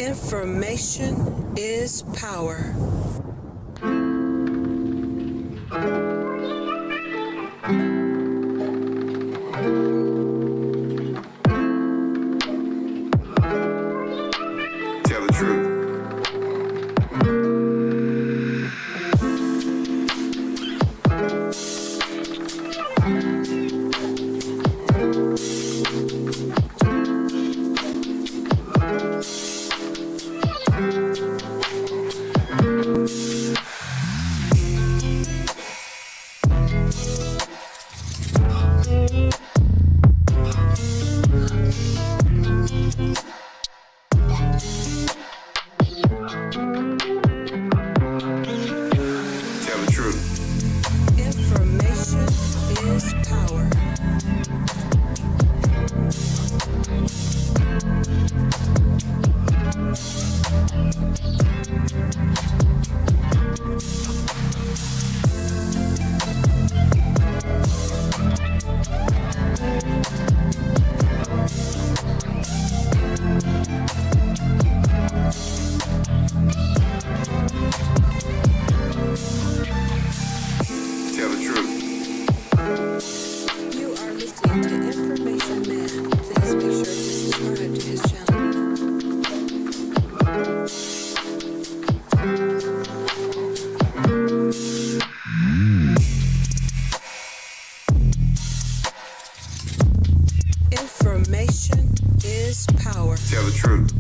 Information is power. Tell the truth. Tell the truth. Information is power. Tell the truth. You are listening to Information Man. Please be sure to subscribe to his channel. Information is power. Tell the truth.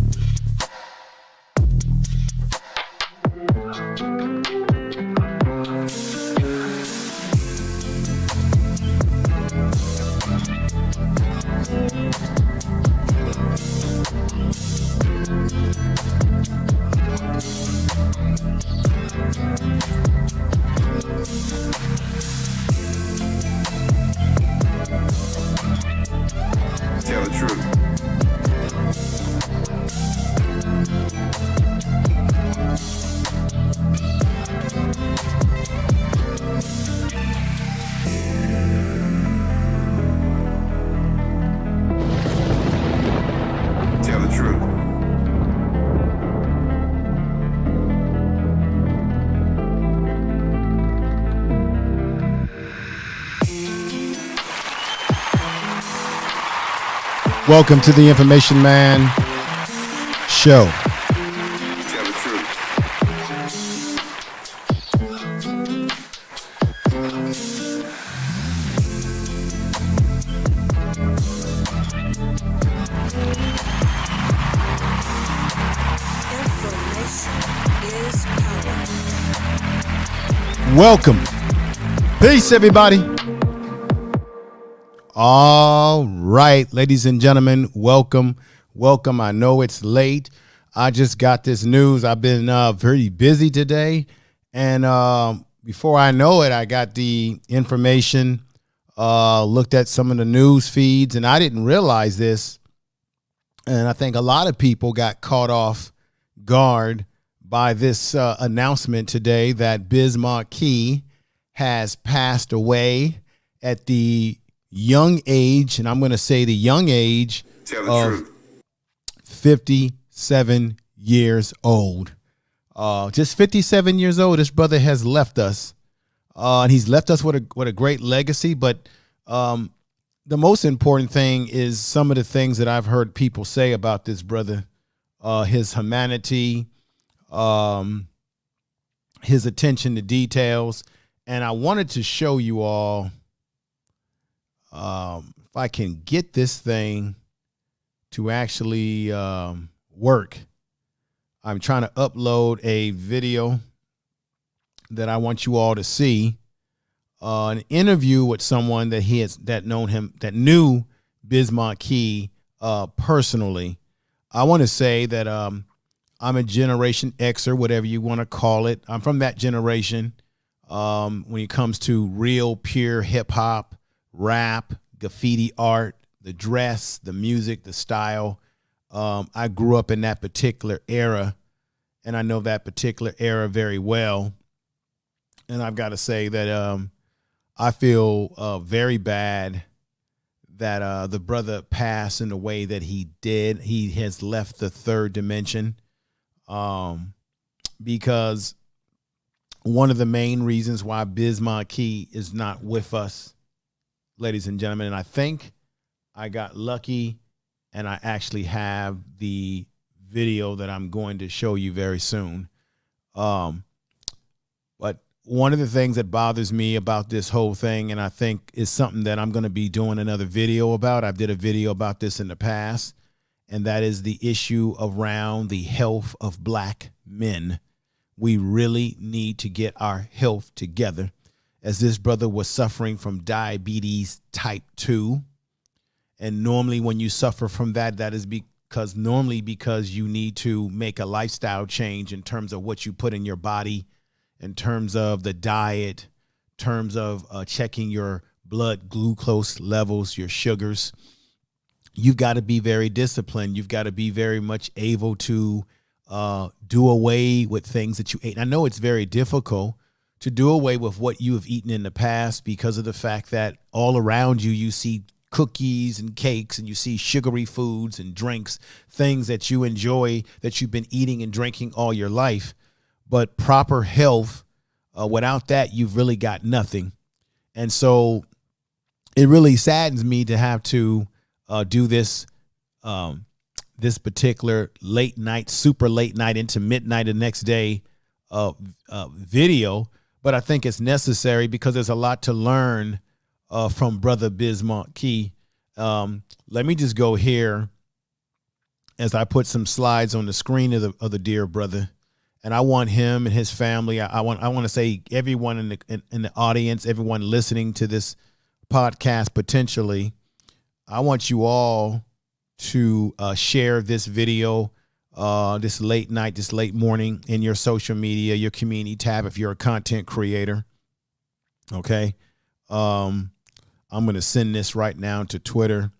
Tell the truth. Tell the truth. Welcome to the Information Man Show. Tell the truth. Information is power. Welcome. Peace, everybody. All right, ladies and gentlemen, welcome. Welcome. I know it's late. I just got this news. I've been very busy today. And before I know it, I got the information, looked at some of the news feeds, and I didn't realize this. And I think a lot of people got caught off guard by this announcement today that Biz Markie has passed away at the young age, and I'm going to say the young age Tell the of truth. 57 years old. Just 57 years old. This brother has left us, and he's left us with a great legacy. But the most important thing is some of the things that I've heard people say about this brother, his humanity, his attention to details. And I wanted to show you all, if I can get this thing to actually work. I'm trying to upload a video that I want you all to see. An interview with someone that knew Biz Markie personally. I want to say that I'm a Generation Xer, whatever you want to call it. I'm from that generation. When it comes to real, pure hip hop, rap, graffiti art, the dress, the music, the style. I grew up in that particular era, and I know that particular era very well. And I've got to say that I feel very bad that the brother passed in the way that he did. He has left the third dimension. because one of the main reasons why Biz Markie is not with us, ladies and gentlemen, and I think I got lucky and I actually have the video that I'm going to show you very soon. But one of the things that bothers me about this whole thing, and I think is something that I'm going to be doing another video about, I've did a video about this in the past, and that is the issue around the health of black men. We really need to get our health together, as this brother was suffering from diabetes type 2. And normally when you suffer from that, that is because you need to make a lifestyle change in terms of what you put in your body, in terms of the diet, in terms of checking your blood glucose levels, your sugars. You've got to be very disciplined. You've got to be very much able to do away with things that you ate. I know it's very difficult to do away with what you have eaten in the past because of the fact that all around you, you see cookies and cakes and you see sugary foods and drinks, things that you enjoy, that you've been eating and drinking all your life. But proper health, without that, you've really got nothing. And so it really saddens me to have to do this this particular late night, super late night into midnight the next day video. But I think it's necessary because there's a lot to learn from Brother Biz Markie. Let me just go here as I put some slides on the screen of the dear brother. And I want him and his family. I want to say everyone in the audience, everyone listening to this podcast potentially, I want you all to share this video this late night, this late morning in your social media, your community tab if you're a content creator. Okay. I'm going to send this right now to Twitter.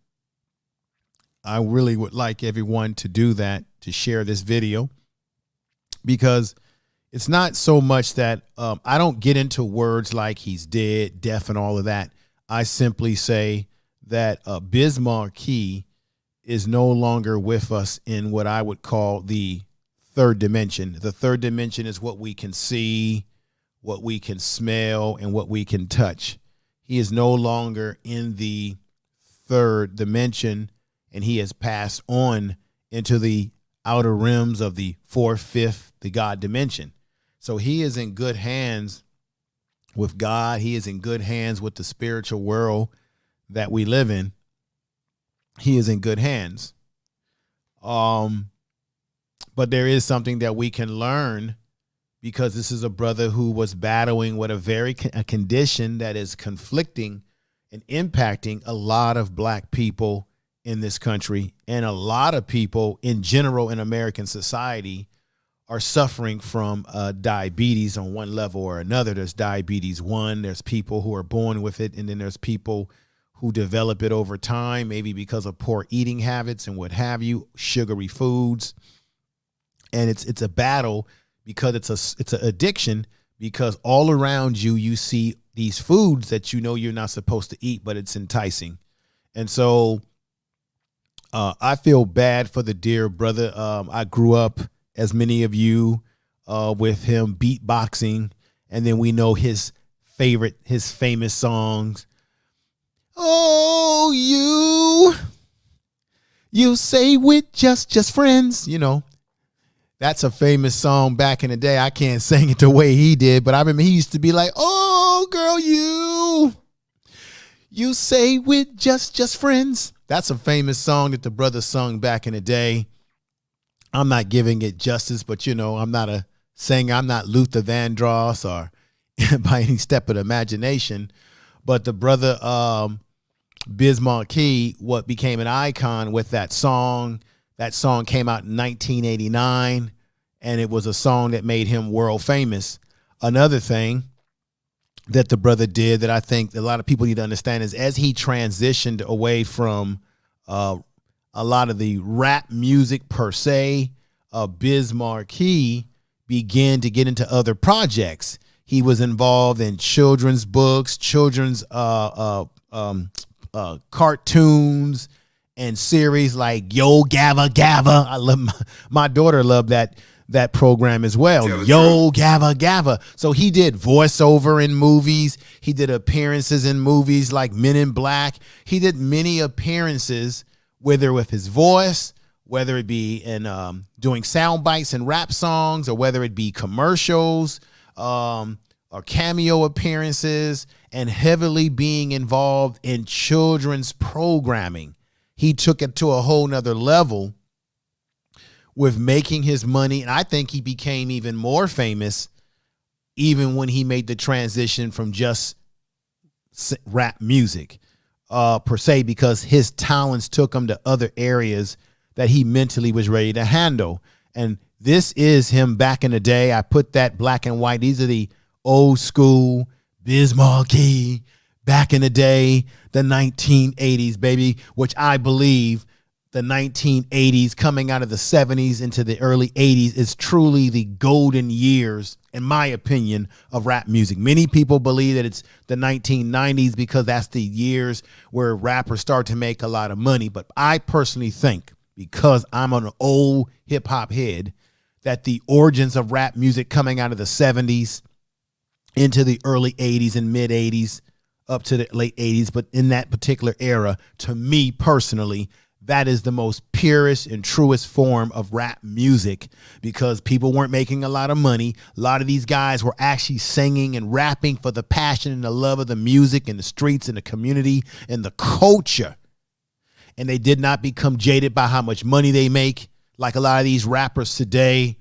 I really would like everyone to do that, to share this video, because it's not so much that I don't get into words like he's dead, deaf, and all of that. I simply say that Biz Markie is no longer with us in what I would call the third dimension. The third dimension is what we can see, what we can smell, and what we can touch. He is no longer in the third dimension, and he has passed on into the outer rims of the fourth, fifth, the God dimension. So he is in good hands with God. He is in good hands with the spiritual world that we live in. He is in good hands. But there is something that we can learn, because this is a brother who was battling with a condition that is conflicting and impacting a lot of black people in this country, and a lot of people in general in American society are suffering from diabetes on one level or another. There's diabetes 1, there's people who are born with it, and then there's people who develop it over time, maybe because of poor eating habits and what have you, sugary foods. And it's a battle, because it's an addiction, because all around you, you see these foods that you know you're not supposed to eat, but it's enticing. And so I feel bad for the dear brother. I grew up, as many of you, with him beatboxing, and then we know his famous songs. Oh, you say with just friends, you know. That's a famous song back in the day. I can't sing it the way he did, but I remember he used to be like, oh, girl, you say with just friends. That's a famous song that the brother sung back in the day. I'm not giving it justice, but, you know, I'm not a singer. I'm not Luther Vandross or by any step of the imagination. But the brother Biz Markie, what became an icon with that song. That song came out in 1989, and it was a song that made him world famous. Another thing that the brother did that I think a lot of people need to understand is, as he transitioned away from a lot of the rap music per se, Biz Markie began to get into other projects. He was involved in children's books, children's cartoons, and series like Yo Gabba Gabba. I love my daughter loved that that program as well. Tell the Yo Gabba Gabba. So he did voiceover in movies. He did appearances in movies like Men in Black. He did many appearances, whether with his voice, whether it be in doing sound bites and rap songs, or whether it be commercials, or cameo appearances, and heavily being involved in children's programming. He took it to a whole nother level with making his money. And I think he became even more famous even when he made the transition from just rap music per se, because his talents took him to other areas that he mentally was ready to handle. And this is him back in the day. I put that black and white. These are the old school Biz Markie back in the day, the 1980s, baby, which I believe the 1980s coming out of the 70s into the early 80s is truly the golden years, in my opinion, of rap music. Many people believe that it's the 1990s because that's the years where rappers start to make a lot of money. But I personally think, because I'm an old hip hop head, that the origins of rap music coming out of the 70s into the early 80s and mid 80s up to the late 80s, but in that particular era, to me personally, that is the most purest and truest form of rap music, because people weren't making a lot of money. A lot of these guys were actually singing and rapping for the passion and the love of the music and the streets and the community and the culture. And they did not become jaded by how much money they make, like a lot of these rappers today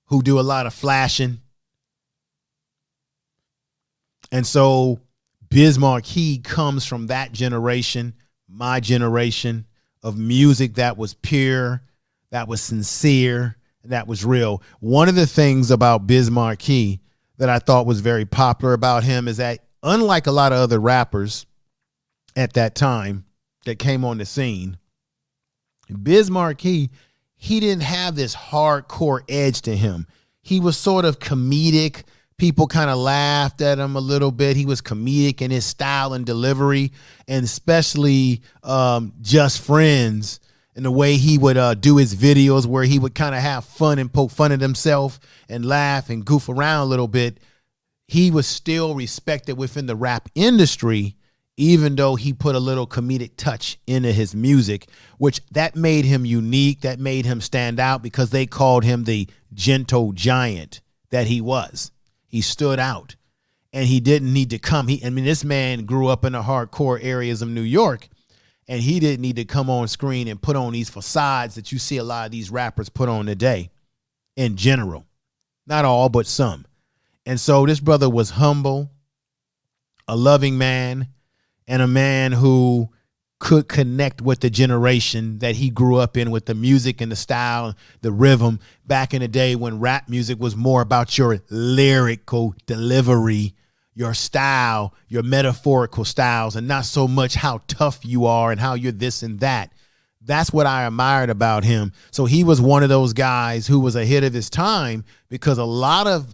who do a lot of flashing. And so Biz Markie comes from that generation, my generation, of music that was pure, that was sincere, that was real. One of the things about Biz Markie that I thought was very popular about him is that, unlike a lot of other rappers at that time that came on the scene, Biz Markie, he didn't have this hardcore edge to him. He was sort of comedic. People kind of laughed at him a little bit. He was comedic in his style and delivery, and especially Just Friends, and the way he would do his videos, where he would kind of have fun and poke fun at himself and laugh and goof around a little bit. He was still respected within the rap industry, even though he put a little comedic touch into his music, which that made him unique. That made him stand out, because they called him the gentle giant that he was. He stood out, and he didn't need to come. This man grew up in the hardcore areas of New York, and he didn't need to come on screen and put on these facades that you see a lot of these rappers put on today in general. Not all, but some. And so this brother was humble, a loving man, and a man who could connect with the generation that he grew up in, with the music and the style, the rhythm, back in the day when rap music was more about your lyrical delivery, your style, your metaphorical styles, and not so much how tough you are and how you're this and that. That's what I admired about him. So he was one of those guys who was ahead of his time, because a lot of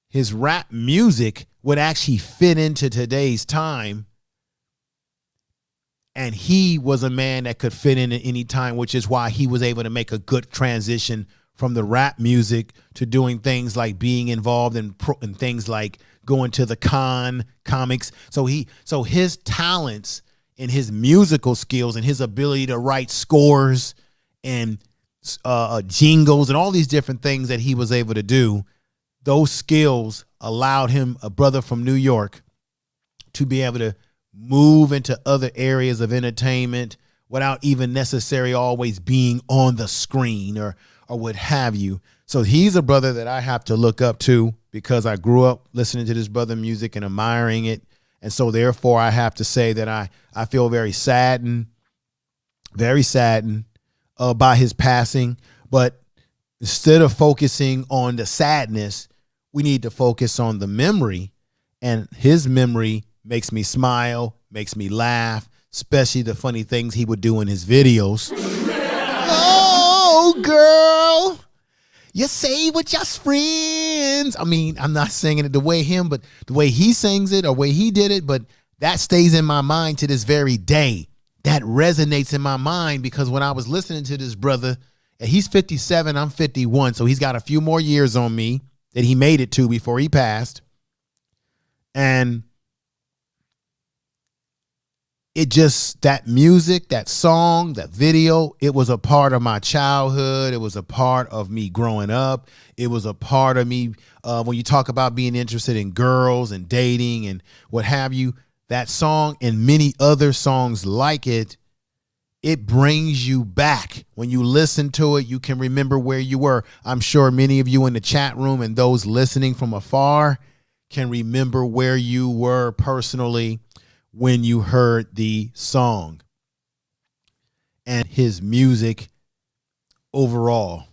his rap music would actually fit into today's time. And he was a man that could fit in at any time, which is why he was able to make a good transition from the rap music to doing things like being involved in things like going to the comics. So his talents and his musical skills and his ability to write scores and jingles and all these different things that he was able to do, those skills allowed him, a brother from New York, to be able to move into other areas of entertainment without even necessarily always being on the screen or what have you. So he's a brother that I have to look up to, because I grew up listening to this brother music and admiring it. And so therefore I have to say that I feel very saddened by his passing. But instead of focusing on the sadness, we need to focus on the memory, and his memory makes me smile, makes me laugh, especially the funny things he would do in his videos. Oh, girl, you say with your friends. I mean, I'm not singing it the way him, but the way he sings it or way he did it, but that stays in my mind to this very day. That resonates in my mind, because when I was listening to this brother And he's 57, I'm 51, so he's got a few more years on me that he made it to before he passed. And it just, that music, that song, that video, it was a part of my childhood. It was a part of me growing up. It was a part of me when you talk about being interested in girls and dating and what have you. That song and many other songs like it, it brings you back. When you listen to it, you can remember where you were. I'm sure many of you in the chat room and those listening from afar can remember where you were personally when you heard the song and his music overall.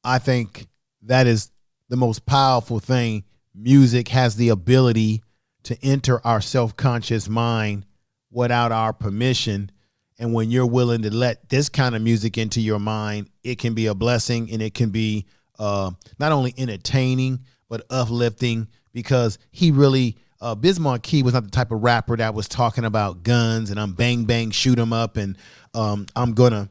I think that is the most powerful thing. Music has the ability to enter our self-conscious mind without our permission. And when you're willing to let this kind of music into your mind, it can be a blessing, and it can be not only entertaining, but uplifting, because he really, Biz Markie was not the type of rapper that was talking about guns and I'm bang, bang, shoot 'em up. And I'm gonna,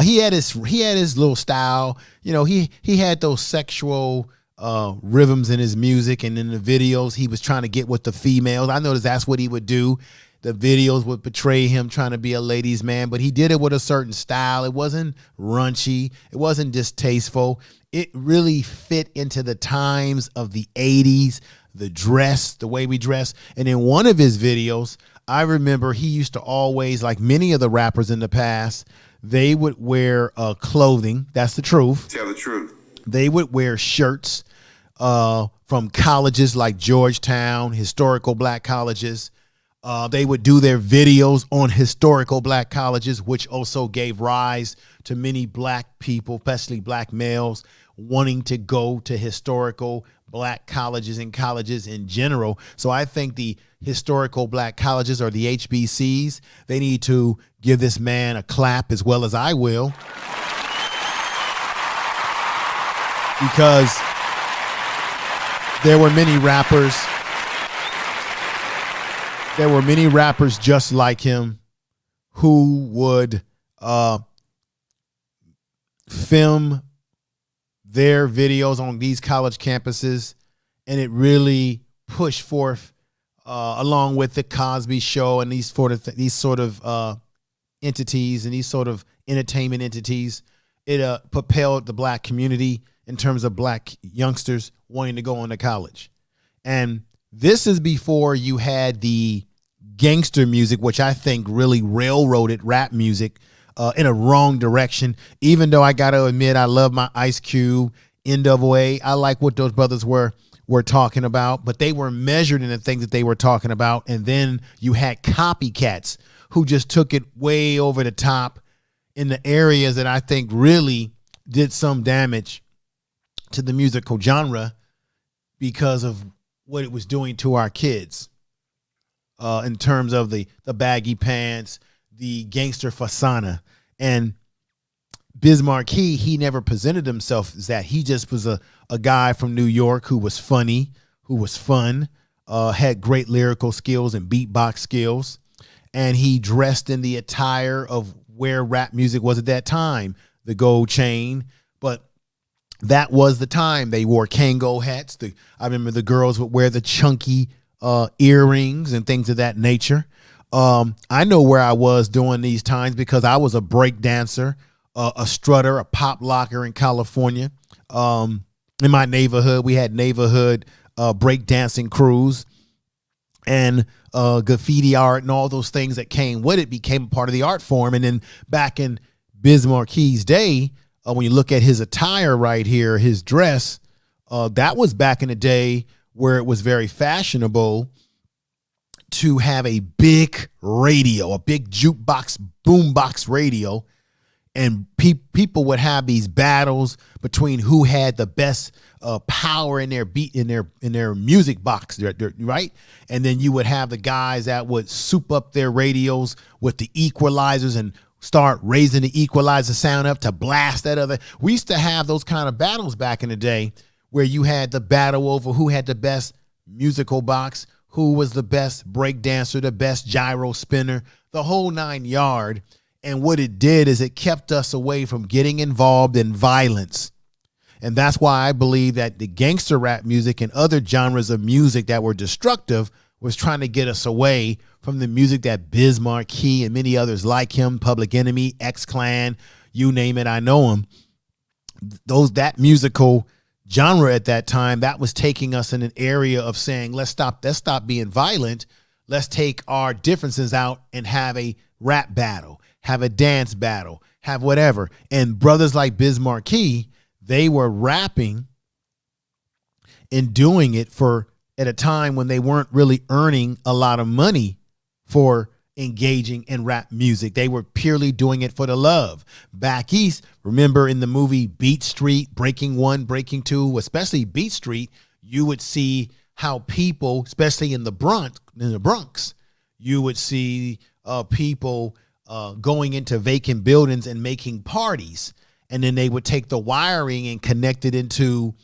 he had his little style. You know, he had those sexual rhythms in his music, and in the videos, he was trying to get with the females. I noticed that's what he would do. The videos would portray him trying to be a ladies' man, but he did it with a certain style. It wasn't raunchy. It wasn't distasteful. It really fit into the times of the 80s, the dress, the way we dress. And in one of his videos, I remember he used to always, like many of the rappers in the past, they would wear clothing. That's the truth. Tell the truth. They would wear shirts from colleges like Georgetown, historical black colleges. They would do their videos on historical black colleges, which also gave rise to many black people, especially black males, wanting to go to historical black colleges and colleges in general. So I think the historical black colleges, or the HBCs, they need to give this man a clap, as well as I will, because there were many rappers. There were many rappers just like him who would film their videos on these college campuses, and it really pushed forth, along with the Cosby Show and these sort of entities and these sort of entertainment entities. It propelled the black community in terms of black youngsters wanting to go on to college. And this is before you had the gangster music, which I think really railroaded rap music in a wrong direction. Even though I got to admit, I love my Ice Cube, NWA. I like what those brothers were talking about, but they were measured in the things that they were talking about. And then you had copycats who just took it way over the top in the areas that I think really did some damage to the musical genre because of what it was doing to our kids, in terms of the baggy pants, the gangster fasana. And Biz Markie, he never presented himself as that. He just was a guy from New York who was funny, who was fun, had great lyrical skills and beatbox skills. And he dressed in the attire of where rap music was at that time, the gold chain. But that was the time. They wore Kango hats. I remember the girls would wear the chunky earrings and things of that nature. I know where I was during these times because I was a break dancer, a strutter, a pop locker in California. In my neighborhood, we had neighborhood break dancing crews, and graffiti art and all those things that came with it became part of the art form. And then back in Biz Markie's day, when you look at his attire right here, his dress, that was back in the day where it was very fashionable to have a big radio, a big jukebox, boombox radio. And people would have these battles between who had the best power in their beat, in their music box, right? And then you would have the guys that would soup up their radios with the equalizers and start raising the equalizer sound up to blast that other. We used to have those kind of battles back in the day where you had the battle over who had the best musical box, who was the best break dancer, the best gyro spinner, the whole 9 yard. And what it did is it kept us away from getting involved in violence. And that's why I believe that the gangster rap music and other genres of music that were destructive was trying to get us away from the music that Biz Markie and many others like him, Public Enemy, X-Clan, you name it, I know him. That musical genre at that time, that was taking us in an area of saying, let's stop being violent. Let's take our differences out and have a rap battle, have a dance battle, have whatever. And brothers like Biz Markie, they were rapping and doing it at a time when they weren't really earning a lot of money for engaging in rap music. They were purely doing it for the love. Back east, remember in the movie Beat Street, Breaking 1, Breaking 2, especially Beat Street, you would see how people, especially in the Bronx, you would see people going into vacant buildings and making parties. And then they would take the wiring and connect it into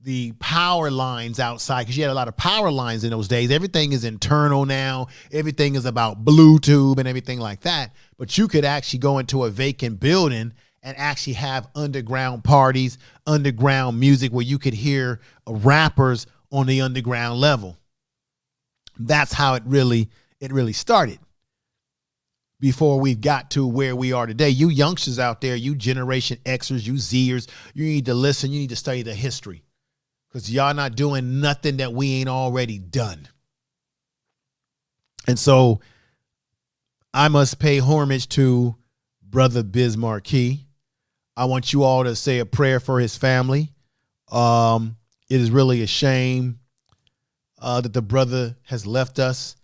the power lines outside, because you had a lot of power lines in those days. Everything is internal now. Everything is about Bluetooth and everything like that. But you could actually go into a vacant building and actually have underground parties, underground music where you could hear rappers on the underground level. That's how it really started. Before we got to where we are today. You youngsters out there, you Generation Xers, you Zers, you need to listen. You need to study the history, because y'all not doing nothing that we ain't already done. And so I must pay homage to Brother Biz Markie. I want you all to say a prayer for his family. It is really a shame that the brother has left us.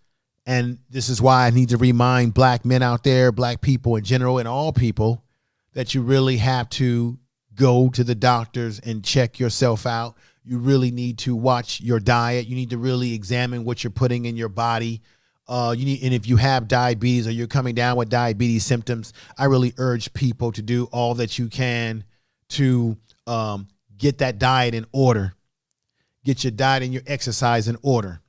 And this is why I need to remind black men out there, black people in general, and all people, that you really have to go to the doctors and check yourself out. You really need to watch your diet. You need to really examine what you're putting in your body. And if you have diabetes or you're coming down with diabetes symptoms, I really urge people to do all that you can to get that diet in order. Get your diet and your exercise in order.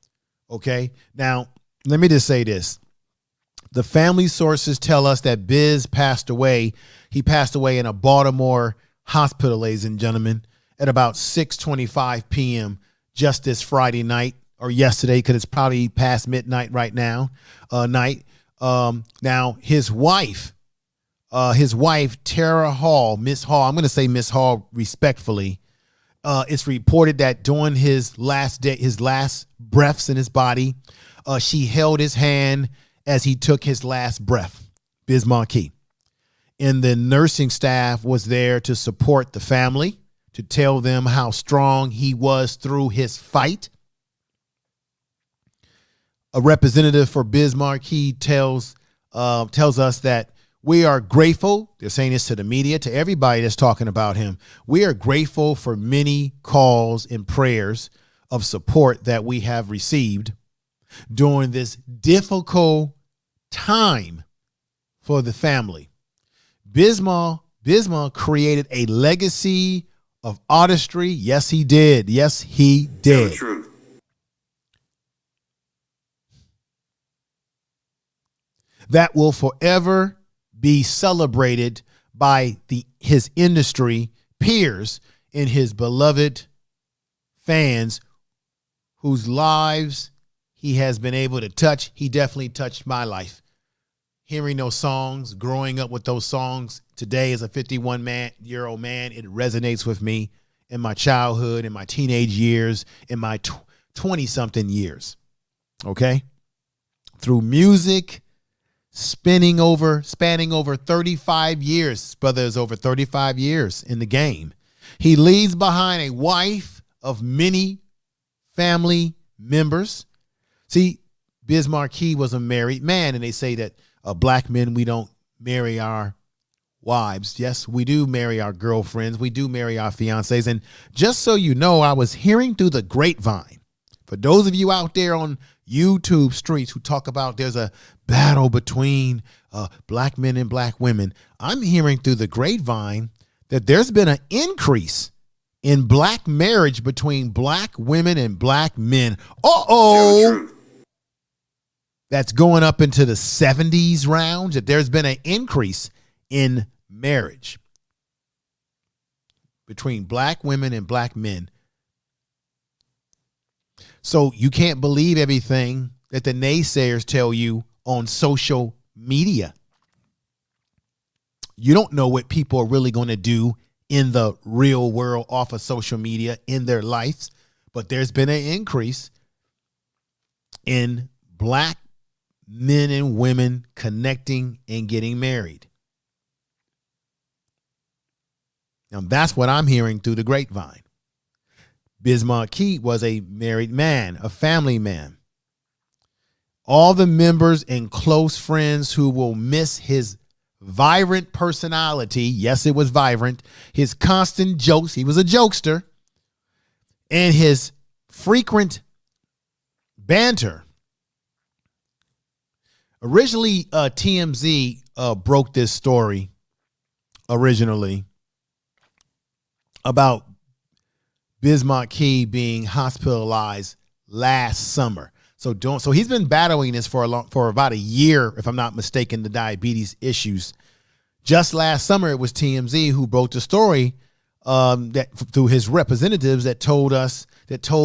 Okay. Now, let me just say this. The family sources tell us that Biz passed away. He passed away in a Baltimore hospital, ladies and gentlemen, at about 6:25 p.m. just this Friday night, or yesterday, because it's probably past midnight right now. Now his wife, Tara Hall, Miss Hall, I'm going to say Miss Hall respectfully. It's reported that during his last breaths in his body, she held his hand as he took his last breath, Biz Markie. And the nursing staff was there to support the family, to tell them how strong he was through his fight. A representative for Biz Markie tells us that we are grateful. They're saying this to the media, to everybody that's talking about him. We are grateful for many calls and prayers of support that we have received during this difficult time for the family. Bismarck created a legacy of artistry. Yes, he did. Yes, he did. Tell the truth. That will forever be celebrated by his industry peers and his beloved fans whose lives he has been able to touch. He definitely touched my life. Hearing those songs, growing up with those songs today as a 51-year-old man, it resonates with me in my childhood, in my teenage years, in my 20-something years. Okay? Through music, spanning over 35 years. His brother is over 35 years in the game. He leaves behind a wife of many family members. See, Biz Markie was a married man, and they say that black men, we don't marry our wives. Yes, we do marry our girlfriends. We do marry our fiancés. And just so you know, I was hearing through the grapevine, for those of you out there on YouTube streets who talk about there's a battle between black men and black women, I'm hearing through the grapevine that there's been an increase in black marriage between black women and black men. Tell the truth. that's going up into the 70s rounds, that there's been an increase in marriage between black women and black men. So you can't believe everything that the naysayers tell you on social media. You don't know what people are really going to do in the real world off of social media in their lives, but there's been an increase in black men and women connecting and getting married. Now, that's what I'm hearing through the grapevine. Biz Markie was a married man, a family man. All the members and close friends who will miss his vibrant personality, yes, it was vibrant, his constant jokes, he was a jokester, and his frequent banter. Originally, TMZ broke this story originally about Biz Markie being hospitalized last summer. So he's been battling this for about a year, if I'm not mistaken, the diabetes issues. Just last summer, it was TMZ who broke the story that through his representatives that told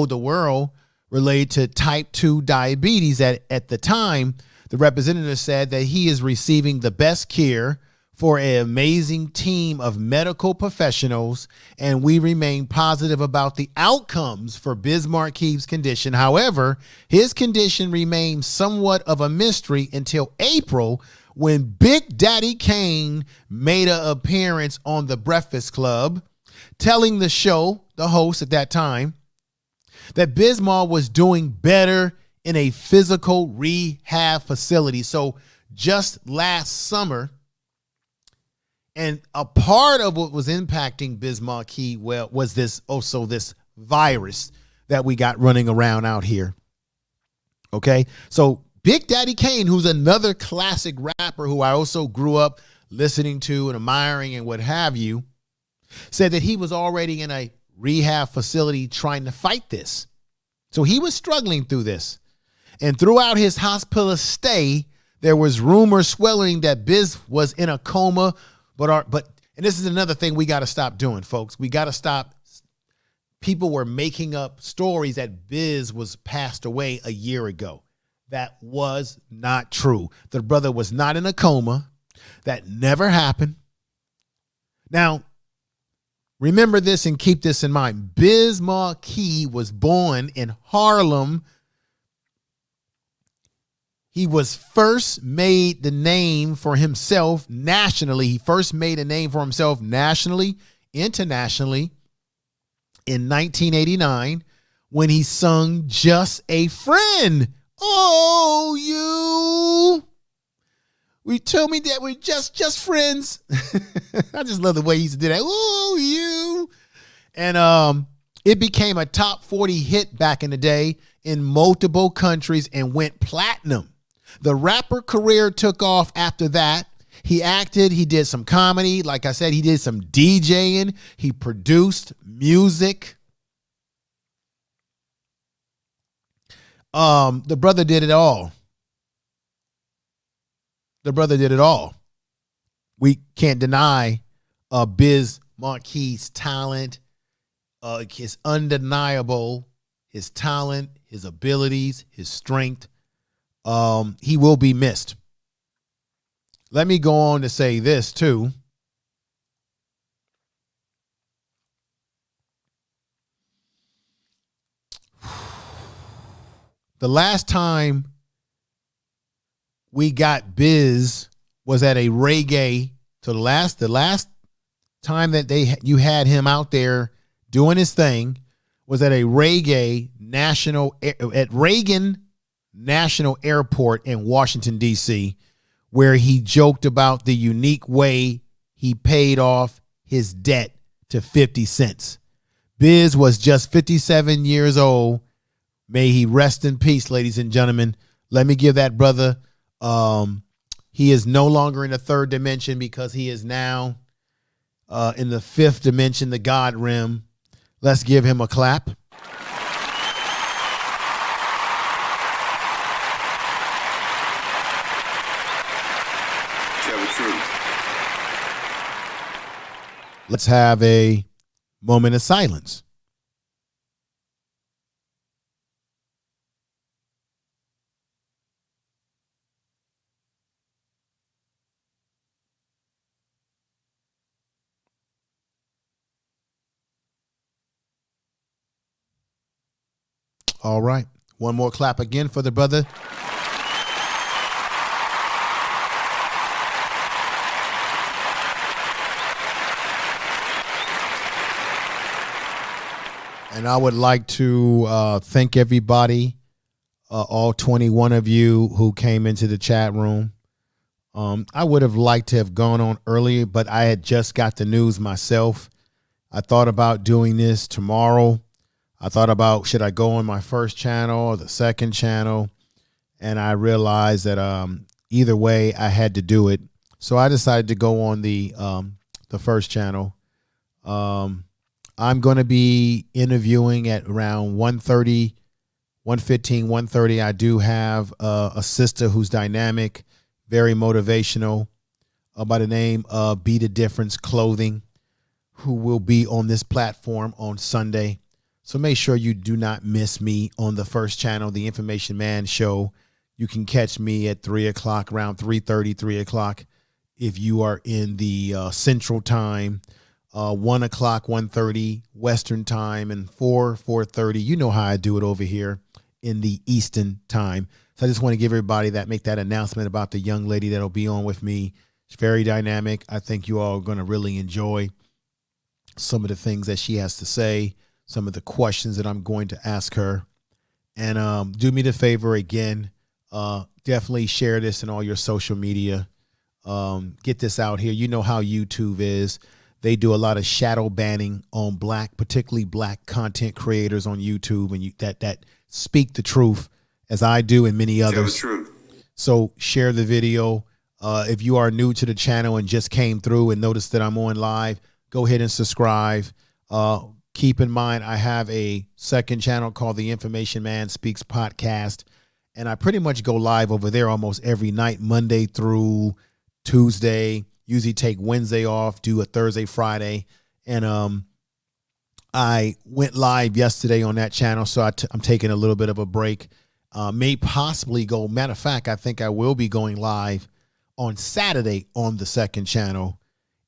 the world related to type 2 diabetes. At the time, the representative said that he is receiving the best care for an amazing team of medical professionals, and we remain positive about the outcomes for Biz Markie's condition. However, his condition remains somewhat of a mystery until April, when Big Daddy Kane made an appearance on The Breakfast Club, telling the show, the host at that time, that Biz Mar was doing better in a physical rehab facility. So just last summer, and a part of what was impacting Biz Markie was this virus that we got running around out here. Okay, so Big Daddy Kane, who's another classic rapper who I also grew up listening to and admiring and what have you, said that he was already in a rehab facility trying to fight this. So he was struggling through this. And throughout his hospital stay, there was rumors swelling that Biz was in a coma. But and this is another thing we got to stop doing, folks. We got to stop. People were making up stories that Biz was passed away a year ago. That was not true. The brother was not in a coma. That never happened. Now, remember this and keep this in mind. Biz Markie was born in Harlem. He was first made the name for himself nationally. He first made a name for himself nationally, internationally in 1989 when he sung Just a Friend. Oh, you. We told me that we're just friends. I just love the way he used to do that. Oh, you. And it became a top 40 hit back in the day in multiple countries and went platinum. The rapper career took off after that. He acted, he did some comedy. Like I said, he did some DJing. He produced music. The brother did it all. The brother did it all. We can't deny Biz Markie's talent, his undeniable, his talent, his abilities, his strength. He will be missed. Let me go on to say this too. The last time we got Biz was at a reggae. So the last time that you had him out there doing his thing was at a reggae at Reagan National Airport in Washington, D.C., where he joked about the unique way he paid off his debt to 50 cents. Biz was just 57 years old. May he rest in peace, ladies and gentlemen. Let me give that brother, he is no longer in the third dimension because he is now in the fifth dimension, the God realm. Let's give him a clap. Let's have a moment of silence. All right. One more clap again for the brother. And I would like to thank everybody, all 21 of you who came into the chat room. I would have liked to have gone on earlier, but I had just got the news myself. I thought about doing this tomorrow. I thought about, should I go on my first channel or the second channel? And I realized that either way, I had to do it. So I decided to go on the first channel. I'm going to be interviewing at around 1:30, 1:15, 1:30. I do have a sister who's dynamic, very motivational, by the name of Be the Difference Clothing, who will be on this platform on Sunday. So make sure you do not miss me on the first channel, the Information Man Show. You can catch me at 3 o'clock, around 3:30, 3 o'clock, if you are in the Central Time. 1 o'clock, 1:30 Western Time, and 4:30. You know how I do it over here in the Eastern Time. So I just want to give everybody that, make that announcement about the young lady that'll be on with me. It's very dynamic. I think you all are going to really enjoy some of the things that she has to say, some of the questions that I'm going to ask her. And do me the favor again, definitely share this in all your social media. Get this out here. You know how YouTube is. They do a lot of shadow banning on particularly black content creators on YouTube, and that speak the truth, as I do and many others. Tell the truth. So share the video. If you are new to the channel and just came through and noticed that I'm on live, go ahead and subscribe. Keep in mind, I have a second channel called the Information Man Speaks Podcast, and I pretty much go live over there almost every night, Monday through Tuesday. Usually take Wednesday off, do a Thursday, Friday. And I went live yesterday on that channel, so I'm taking a little bit of a break. May possibly go, matter of fact, I think I will be going live on Saturday on the second channel,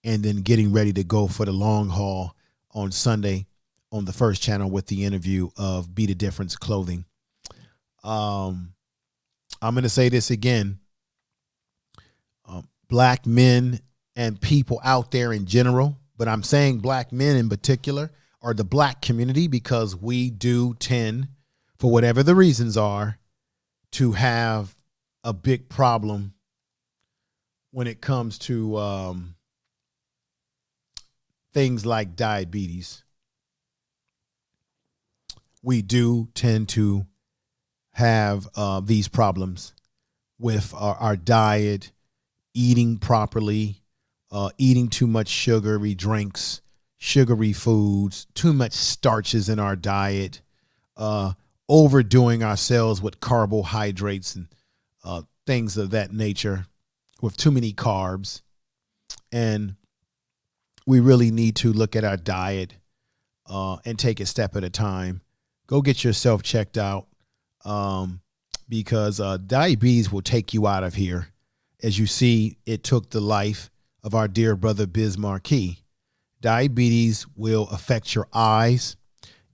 and then getting ready to go for the long haul on Sunday on the first channel with the interview of Be the Difference Clothing. I'm going to say this again. Black men and people out there in general, but I'm saying black men in particular, are the black community, because we do tend, for whatever the reasons are, to have a big problem when it comes to things like diabetes. We do tend to have these problems with our diet, eating properly, eating too much sugary drinks, sugary foods, too much starches in our diet, overdoing ourselves with carbohydrates and things of that nature, with too many carbs. And we really need to look at our diet and take it step at a time. Go get yourself checked out, because diabetes will take you out of here. As you see, it took the life of our dear brother Biz Markie. Diabetes will affect your eyes.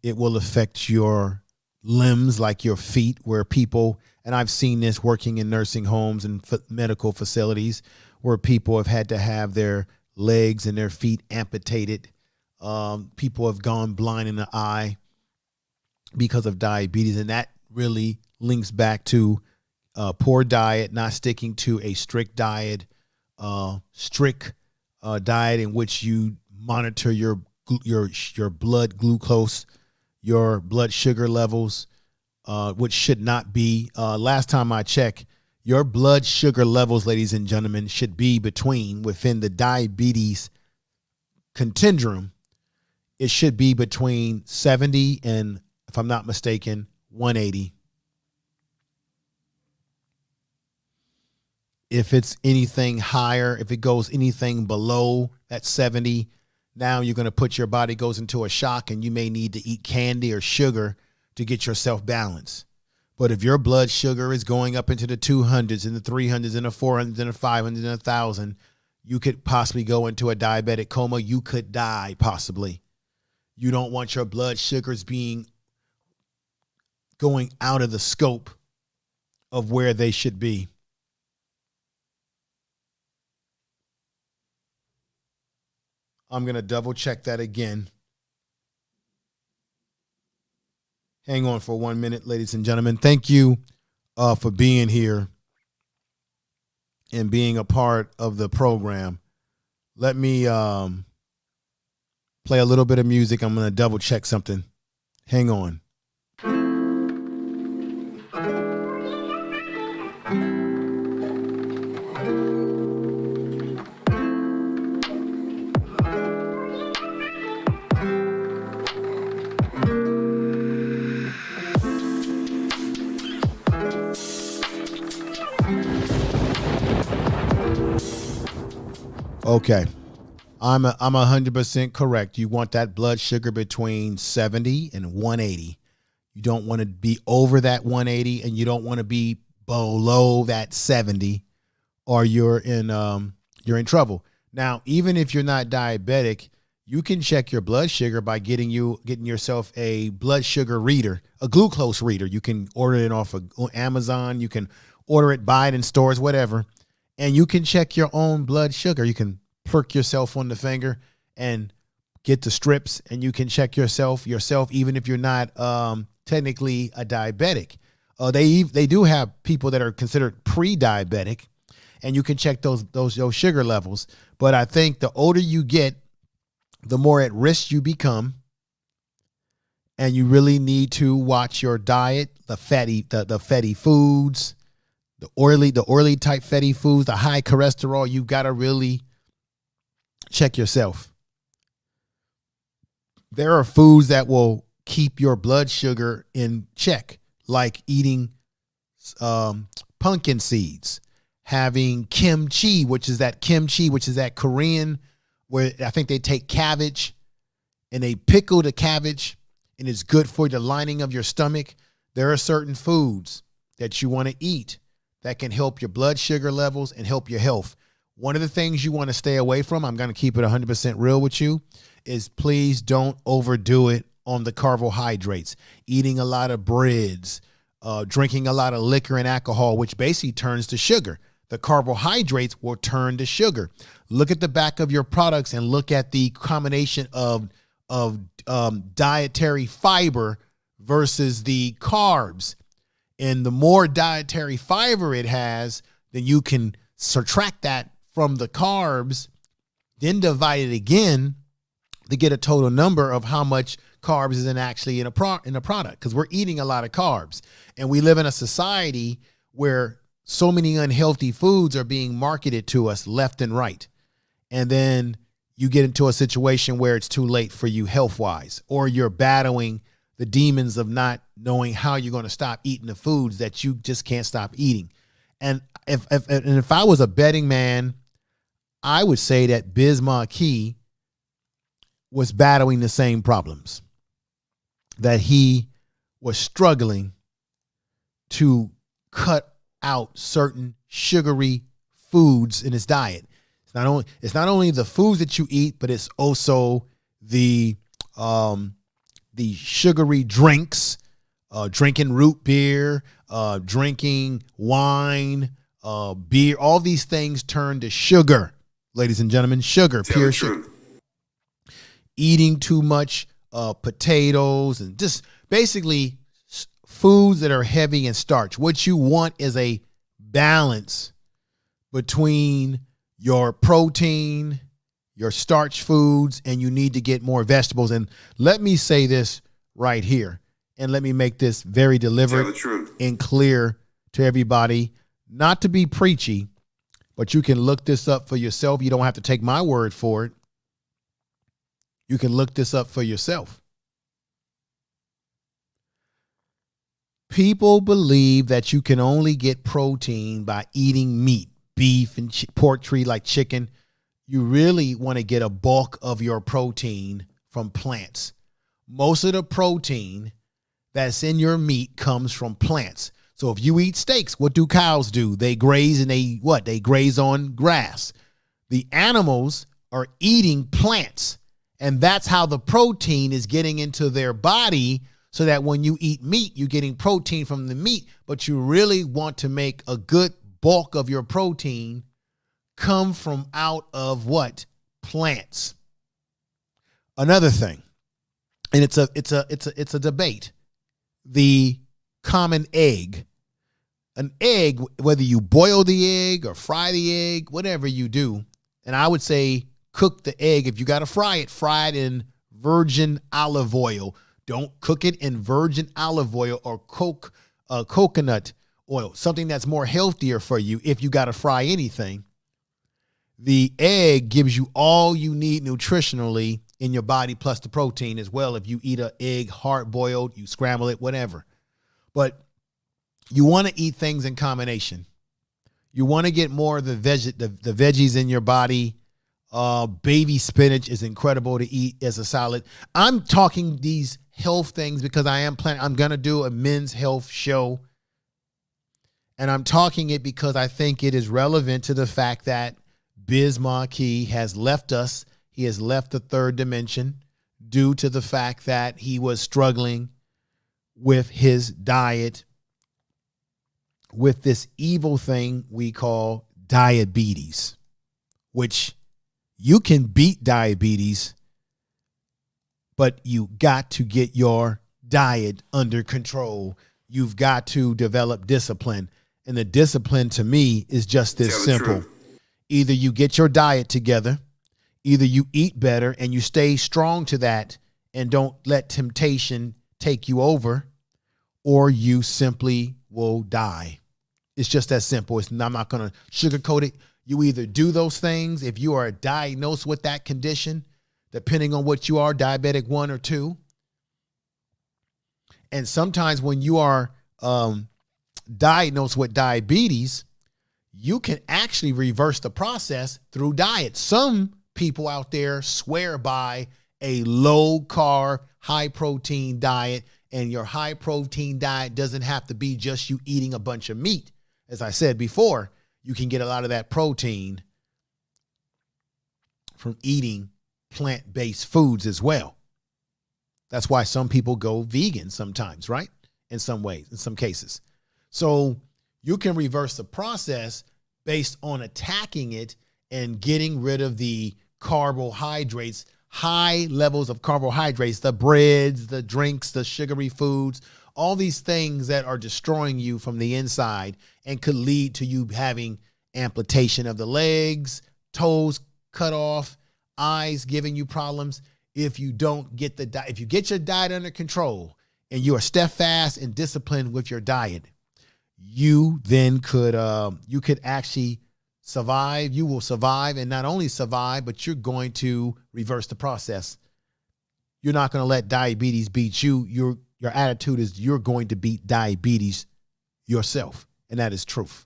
It will affect your limbs, like your feet, where people, and I've seen this working in nursing homes and medical facilities, where people have had to have their legs and their feet amputated. People have gone blind in the eye because of diabetes, and that really links back to poor diet, not sticking to a strict diet, diet in which you monitor your blood glucose, your blood sugar levels, which should not be. Last time I checked, your blood sugar levels, ladies and gentlemen, should be within the diabetes continuum. It should be between 70 and, if I'm not mistaken, 180. If it's anything higher, if it goes anything below that 70, Now you're going to put your body goes into a shock, and you may need to eat candy or sugar to get yourself balanced. But if your blood sugar is going up into the 200s and the 300s and the 400s and the 500s and 1,000, you could possibly go into a diabetic coma. You could die possibly. You don't want your blood sugars going out of the scope of where they should be. I'm going to double check that again. Hang on for 1 minute, ladies and gentlemen. Thank you for being here and being a part of the program. Let me play a little bit of music. I'm going to double check something. Hang on. Okay. I'm 100% correct. You want that blood sugar between 70 and 180. You don't want to be over that 180, and you don't want to be below that 70, or you're in trouble. Now, even if you're not diabetic, you can check your blood sugar by getting yourself a blood sugar reader, a glucose reader. You can order it off of Amazon. You can order it, buy it in stores, whatever. And you can check your own blood sugar. You can prick yourself on the finger and get the strips, and you can check yourself, even if you're not technically a diabetic. They do have people that are considered pre-diabetic, and you can check those sugar levels. But I think the older you get, the more at risk you become, and you really need to watch your diet, the fatty foods, the oily type fatty foods, the high cholesterol. You've got to really check yourself. There are foods that will keep your blood sugar in check, like eating pumpkin seeds, having kimchi, which is that Korean, where I think they take cabbage and they pickle the cabbage, and it's good for the lining of your stomach. There are certain foods that you want to eat that can help your blood sugar levels and help your health. One of the things you want to stay away from, I'm going to keep it 100% real with you, is please don't overdo it on the carbohydrates. Eating a lot of breads, drinking a lot of liquor and alcohol, which basically turns to sugar. The carbohydrates will turn to sugar. Look at the back of your products and look at the combination of dietary fiber versus the carbs. And the more dietary fiber it has, then you can subtract that from the carbs, then divide it again to get a total number of how much carbs is actually in a product, because we're eating a lot of carbs. And we live in a society where so many unhealthy foods are being marketed to us left and right. And then you get into a situation where it's too late for you health-wise, or you're battling the demons of not knowing how you're going to stop eating the foods that you just can't stop eating. And if I was a betting man, I would say that Biz Markie was battling the same problems, that he was struggling to cut out certain sugary foods in his diet. It's not only the foods that you eat, but it's also the sugary drinks, drinking root beer, drinking wine, beer. All these things turn to sugar, ladies and gentlemen. Sugar, pure sugar. Eating too much potatoes and just basically foods that are heavy in starch. What you want is a balance between your protein, your starch foods, and you need to get more vegetables. And let me say this right here, and let me make this very deliberate and clear to everybody, not to be preachy, but you can look this up for yourself. You don't have to take my word for it. You can look this up for yourself. People believe that you can only get protein by eating meat, beef and poultry like chicken. you really want to get a bulk of your protein from plants. Most of the protein that's in your meat comes from plants. So if you eat steaks, what do cows do? They graze and they graze on grass. The animals are eating plants, and that's how the protein is getting into their body, so that when you eat meat, you're getting protein from the meat, but you really want to make a good bulk of your protein come from out of what? Plants. Another thing, and it's a debate. The common egg. An egg, whether you boil the egg or fry the egg, whatever you do, and I would say cook the egg. If you got to fry it in virgin olive oil. Don't cook it in virgin olive oil or coconut oil, something that's more healthier for you if you got to fry anything. The egg gives you all you need nutritionally in your body, plus the protein as well. If you eat an egg hard boiled, you scramble it, whatever. But you want to eat things in combination. You want to get more of the veggies in your body. Baby spinach is incredible to eat as a salad. I'm talking these health things because I'm going to do a men's health show. And I'm talking it because I think it is relevant to the fact that Biz Markie has left us. He has left the third dimension due to the fact that he was struggling with his diet, with this evil thing we call diabetes, which you can beat diabetes, but you got to get your diet under control. You've got to develop discipline. And the discipline to me is just this simple. Either you get your diet together, either you eat better and you stay strong to that and don't let temptation take you over, or you simply will die. It's just that simple. I'm not going to sugarcoat it. You either do those things if you are diagnosed with that condition, depending on what you are, diabetic 1 or 2. And sometimes when you are diagnosed with diabetes, you can actually reverse the process through diet. Some people out there swear by a low carb, high protein diet, and your high protein diet doesn't have to be just you eating a bunch of meat. As I said before, you can get a lot of that protein from eating plant-based foods as well. That's why some people go vegan sometimes, right? In some ways, in some cases. So you can reverse the process based on attacking it and getting rid of the carbohydrates, high levels of carbohydrates, the breads, the drinks, the sugary foods, all these things that are destroying you from the inside and could lead to you having amputation of the legs, toes cut off, eyes giving you problems. If you don't get if you get your diet under control and you are steadfast and disciplined with your diet, you then could actually survive. You will survive, and not only survive, but you're going to reverse the process. You're not going to let diabetes beat you. Your attitude is you're going to beat diabetes yourself, and that is truth.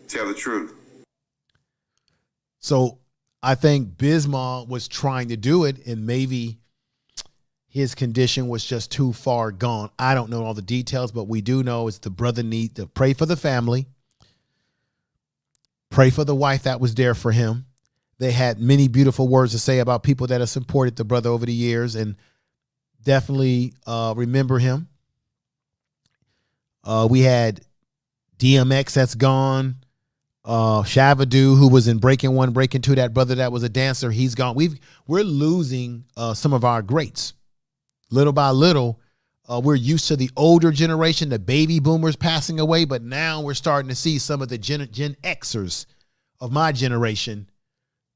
Tell the truth. So I think Bismarck was trying to do it, and maybe his condition was just too far gone. I don't know all the details, but we do know is the brother need to pray for the family, pray for the wife that was there for him. They had many beautiful words to say about people that have supported the brother over the years, and definitely remember him. We had DMX that's gone. Shavadu, who was in Breaking 1, Breaking 2, that brother that was a dancer, he's gone. We're losing some of our greats. Little by little, we're used to the older generation, the baby boomers passing away, but now we're starting to see some of the Gen Xers of my generation.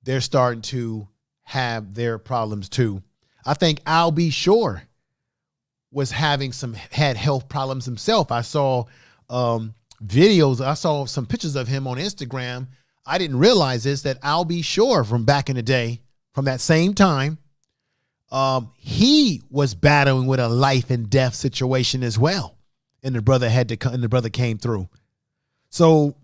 They're starting to have their problems too. I think Al B. Shore had health problems himself. I saw videos. I saw some pictures of him on Instagram. I didn't realize this, that Al B. Shore from back in the day, from that same time, he was battling with a life and death situation as well. And the brother came through. So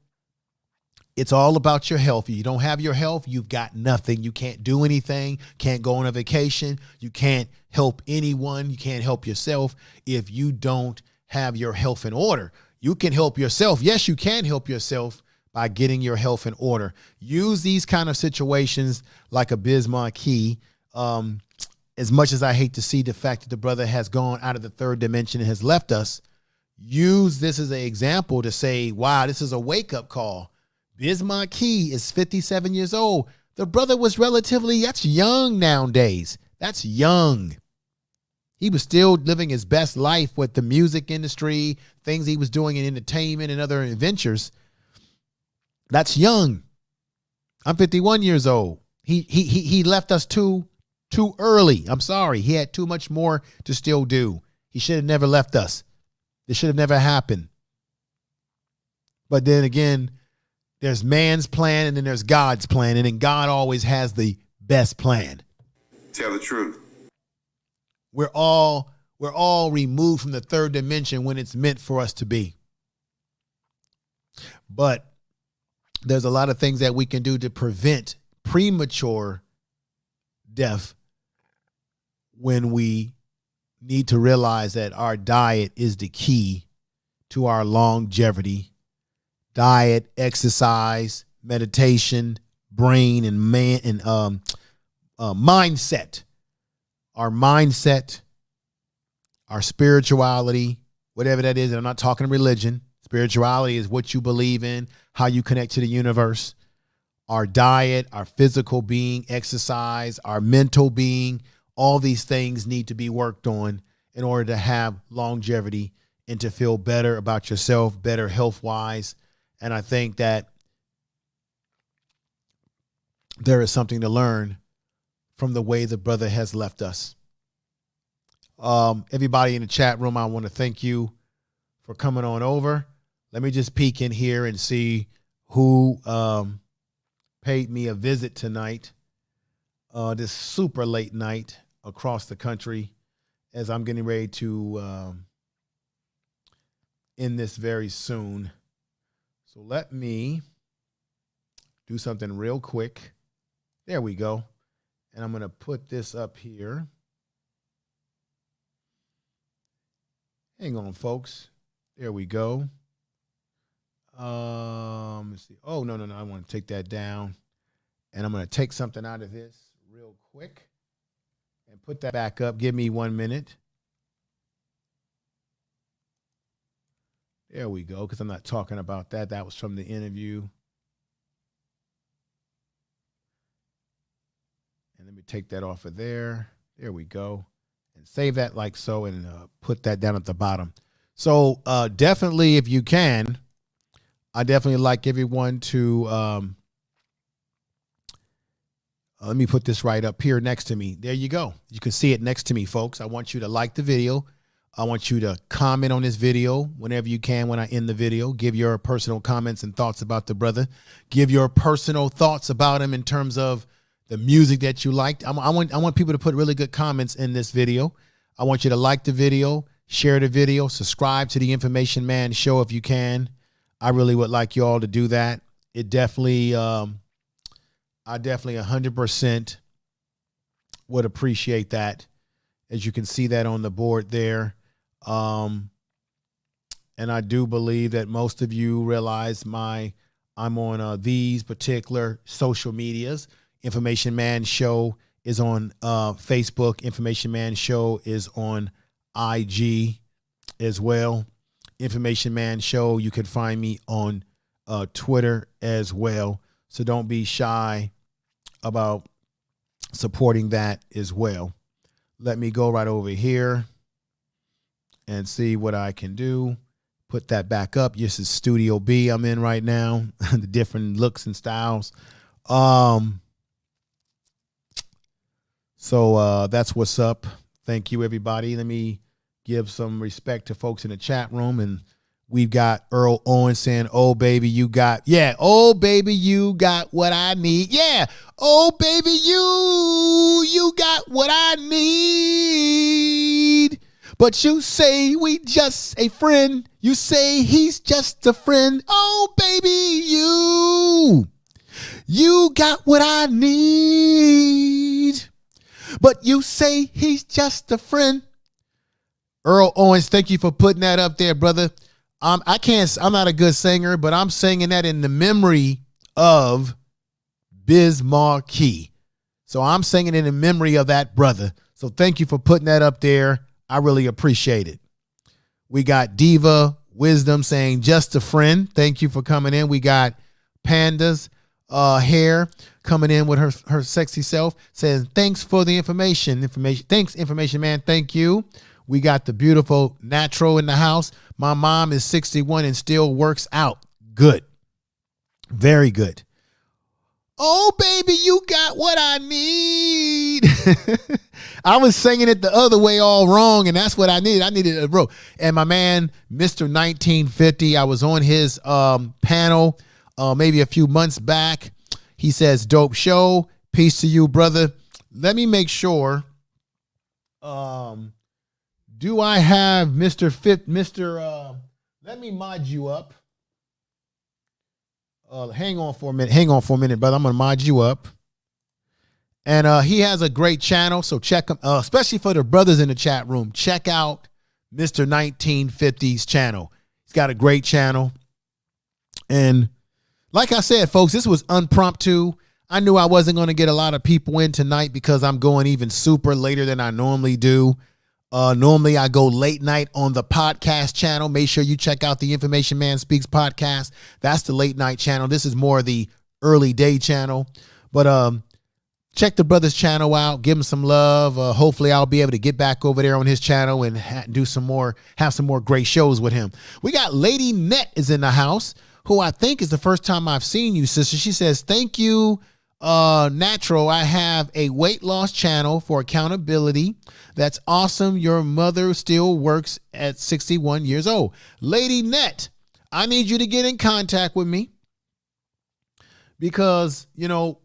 It's all about your health. If you don't have your health, you've got nothing. You can't do anything, can't go on a vacation. You can't help anyone. You can't help yourself if you don't have your health in order. You can help yourself. Yes, you can help yourself by getting your health in order. Use these kind of situations like a Biz Markie. As much as I hate to see the fact that the brother has gone out of the third dimension and has left us, use this as an example to say, wow, this is a wake-up call. Biz Markie is 57 years old. The brother was that's young nowadays. That's young. He was still living his best life with the music industry, things he was doing in entertainment and other adventures. That's young. I'm 51 years old. He left us too early. I'm sorry. He had too much more to still do. He should have never left us. This should have never happened. But then again, there's man's plan and then there's God's plan. And then God always has the best plan. Tell the truth. We're all removed from the third dimension when it's meant for us to be. But there's a lot of things that we can do to prevent premature death when we need to realize that our diet is the key to our longevity. Diet, exercise, meditation, brain, and mindset. Our mindset, our spirituality, whatever that is. And I'm not talking religion. Spirituality is what you believe in, how you connect to the universe. Our diet, our physical being, exercise, our mental being, all these things need to be worked on in order to have longevity and to feel better about yourself, better health-wise. And I think that there is something to learn from the way the brother has left us. Everybody in the chat room, I want to thank you for coming on over. Let me just peek in here and see who paid me a visit tonight, this super late night across the country, as I'm getting ready to end this very soon. So let me do something real quick. There we go. And I'm going to put this up here. Hang on, folks. There we go. Let's see. Oh, no. I want to take that down. And I'm going to take something out of this real quick and put that back up. Give me 1 minute. There we go, because I'm not talking about that. That was from the interview. And let me take that off of there. There we go. And save that like so and put that down at the bottom. So definitely, if you can, I definitely like everyone to, let me put this right up here next to me. There you go. You can see it next to me, folks. I want you to like the video. I want you to comment on this video whenever you can when I end the video. Give your personal comments and thoughts about the brother. Give your personal thoughts about him in terms of the music that you liked. I want people to put really good comments in this video. I want you to like the video, share the video, subscribe to the Information Man Show if you can. I really would like you all to do that. It definitely, I definitely 100% would appreciate that. As you can see that on the board there. And I do believe that most of you realize I'm on these particular social medias. Information Man Show is on Facebook. Information Man Show is on IG as well. Information Man Show, you can find me on Twitter as well. So don't be shy about supporting that as well. Let me go right over here and see what I can do. Put that back up. This is Studio B I'm in right now. The different looks and styles. So that's what's up. Thank you, everybody. Let me give some respect to folks in the chat room. And we've got Earl Owen saying, oh, baby, you got, yeah. Oh, baby, you got what I need. Yeah. Oh, baby, you got what I need. But you say we just a friend. You say he's just a friend. Oh, baby, you got what I need. But you say he's just a friend. Earl Owens, thank you for putting that up there, brother. I'm not a good singer, but I'm singing that in the memory of Biz Markie. So I'm singing in the memory of that brother. So thank you for putting that up there. I really appreciate it. We got Diva Wisdom saying just a friend. Thank you for coming in. We got Panda's hair coming in with her sexy self, says thanks for the information. Thanks, information man. Thank you. We got the beautiful Natural in the house. My mom is 61 and still works out. Good. Very good. Oh, baby, you got what I need. I was singing it the other way all wrong, and that's what I needed. I needed a bro. And my man, Mr. 1950, I was on his panel maybe a few months back. He says, dope show. Peace to you, brother. Let me make sure. Do I have Mr. Let me mod you up. Hang on for a minute, brother. I'm going to mod you up. And he has a great channel, so check him, especially for the brothers in the chat room. Check out Mr. 1950's channel. He's got a great channel. And like I said, folks, this was impromptu. I knew I wasn't going to get a lot of people in tonight because I'm going even super later than I normally do. Normally I go late night on the podcast channel. Make sure you check out the Information Man Speaks podcast. That's the late night channel. This is more the early day channel. But check the brother's channel out. Give him some love. Hopefully I'll be able to get back over there on his channel and have some more great shows with him. We got Lady Net is in the house, who I think is the first time I've seen you, sister. She says, thank you, Natural. I have a weight loss channel for accountability. That's awesome. Your mother still works at 61 years old. Lady Net, I need you to get in contact with me because, you know,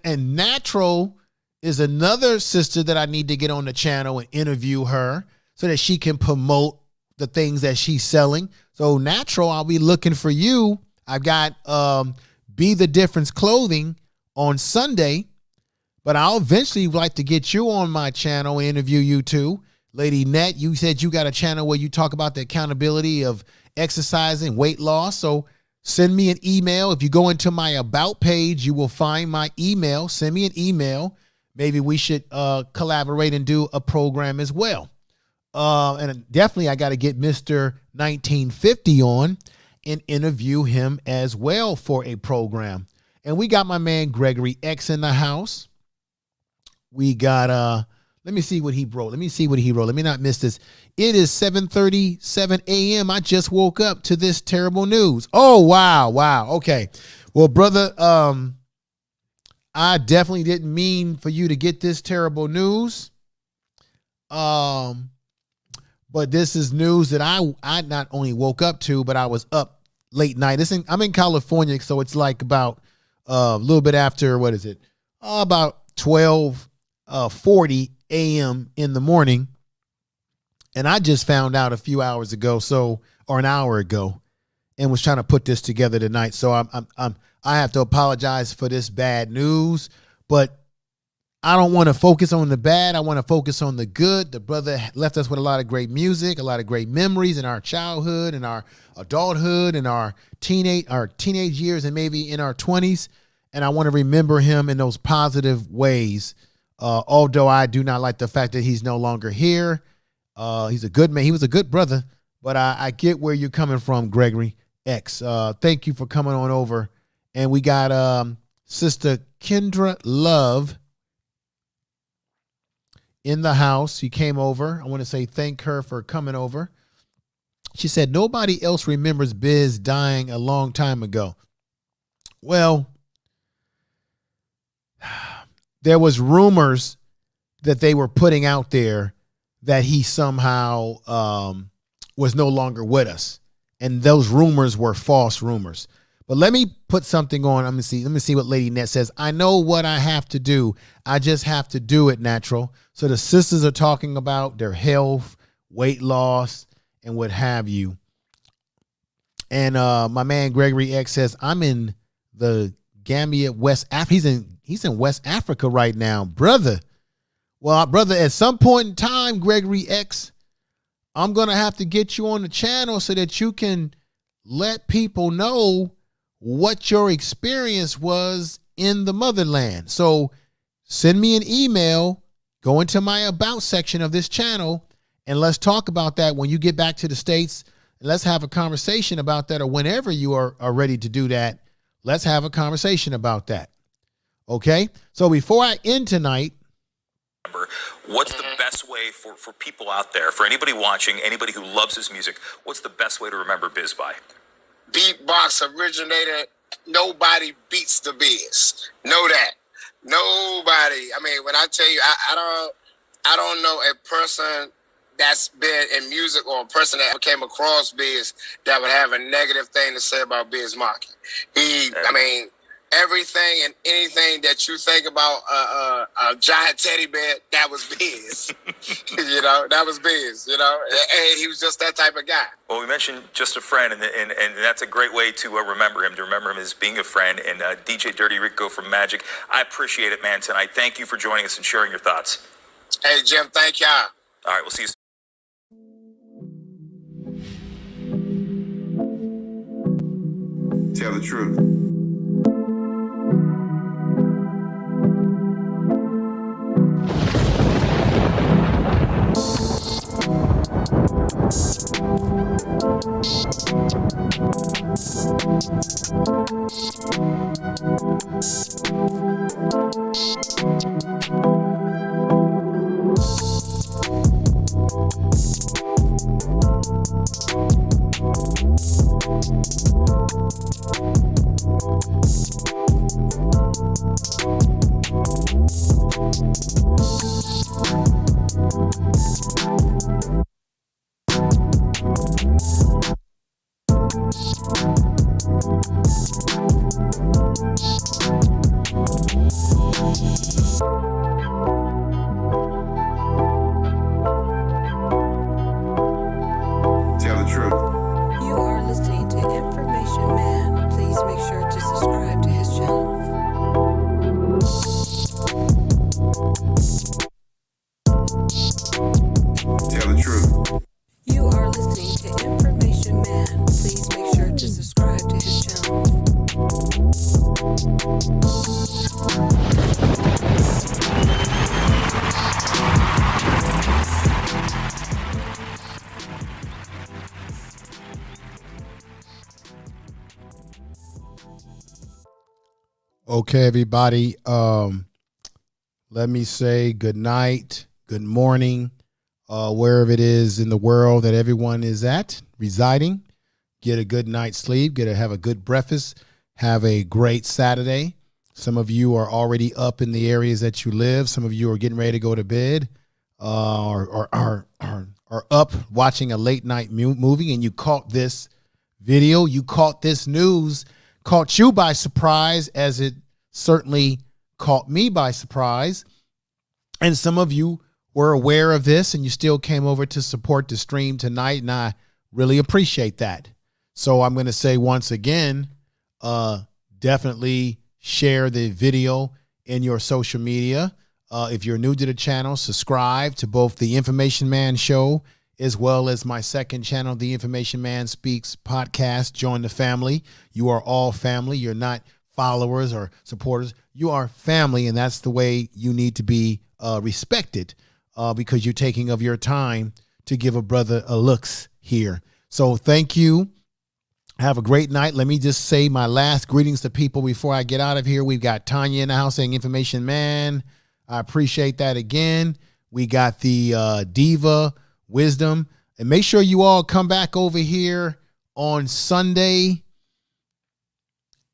and Natural is another sister that I need to get on the channel and interview her so that she can promote the things that she's selling. So Natural, I'll be looking for you. I've got Be the Difference Clothing on Sunday, but I'll eventually like to get you on my channel and interview you too. Lady Net, you said you got a channel where you talk about the accountability of exercising, weight loss. So send me an email. If you go into my About page, you will find my email. Send me an email. Maybe we should collaborate and do a program as well. And definitely I got to get Mr. 1950 on and interview him as well for a program. And we got my man Gregory X in the house. We got let me see what he wrote. Let me not miss this. It is 7:37 a.m. I just woke up to this terrible news. Oh, wow. Okay. Well, brother, I definitely didn't mean for you to get this terrible news. But this is news that I not only woke up to, but I was up late night. I'm in California, so it's like about a little bit after, what is it? About 12:40 a.m. in the morning. And I just found out a few hours ago, or an hour ago, and was trying to put this together tonight. So I have to apologize for this bad news, but I don't want to focus on the bad. I want to focus on the good. The brother left us with a lot of great music, a lot of great memories in our childhood and our adulthood and our teenage years and maybe in our 20s. And I want to remember him in those positive ways. Although I do not like the fact that he's no longer here. He's a good man. He was a good brother, but I get where you're coming from, Gregory X. Thank you for coming on over. And we got Sister Kendra Love in the house. She came over. I want to say thank her for coming over. She said, nobody else remembers Biz dying a long time ago. Well, there was rumors that they were putting out there that he somehow was no longer with us. And those rumors were false rumors. But let me put something on. Let me see what Lady Net says. I know what I have to do. I just have to do it, Natural. So the sisters are talking about their health, weight loss, and what have you. And my man Gregory X says, I'm in the Gambia, West Africa. He's in West Africa right now, brother. Well, brother, at some point in time, Gregory X, I'm going to have to get you on the channel so that you can let people know what your experience was in the motherland. So send me an email, go into my about section of this channel, and let's talk about that when you get back to the States. Let's have a conversation about that, or whenever you are ready to do that, let's have a conversation about that. Okay? So before I end tonight, what's the best way for people out there, for anybody watching, anybody who loves his music, what's the best way to remember Biz by? Beatbox originator, nobody beats the Biz. Know that. Nobody. I mean, when I tell you, I don't know a person that's been in music or a person that came across Biz that would have a negative thing to say about Biz Markie. I mean, everything and anything that you think about a giant teddy bear, that was Biz. That was Biz, and he was just that type of guy. Well, we mentioned just a friend, and that's a great way to remember him as being a friend. And DJ Dirty Rico from Magic, I appreciate it, man, tonight. Thank you for joining us and sharing your thoughts. Hey, Jim, thank y'all. All right, we'll see you soon. Tell the truth. Tell the truth. You are listening to Information Man. Please make sure to subscribe to his channel. Tell the truth. You are listening to Information Man. Please make sure to subscribe to his channel. okay, everybody, let me say good night, good morning, wherever it is in the world that everyone is residing. Get a good night's sleep, have a good breakfast, have a great Saturday. Some of you are already up in the areas that you live. Some of you are getting ready to go to bed, or are up watching a late night movie, and you caught this video, you caught this news, caught you by surprise, as it certainly caught me by surprise. And some of you were aware of this and you still came over to support the stream tonight, and I really appreciate that. So I'm going to say once again, definitely share the video in your social media. If you're new to the channel, subscribe to both the Information Man Show as well as my second channel, the Information Man Speaks podcast. Join the family. You are all family. You're not followers or supporters. You are family, and that's the way you need to be respected, because you're taking of your time to give a brother a looks here. So thank you. Have a great night. Let me just say my last greetings to people before I get out of here. We've got Tanya in the house saying Information Man. I appreciate that again. We got the Diva Wisdom. And make sure you all come back over here on Sunday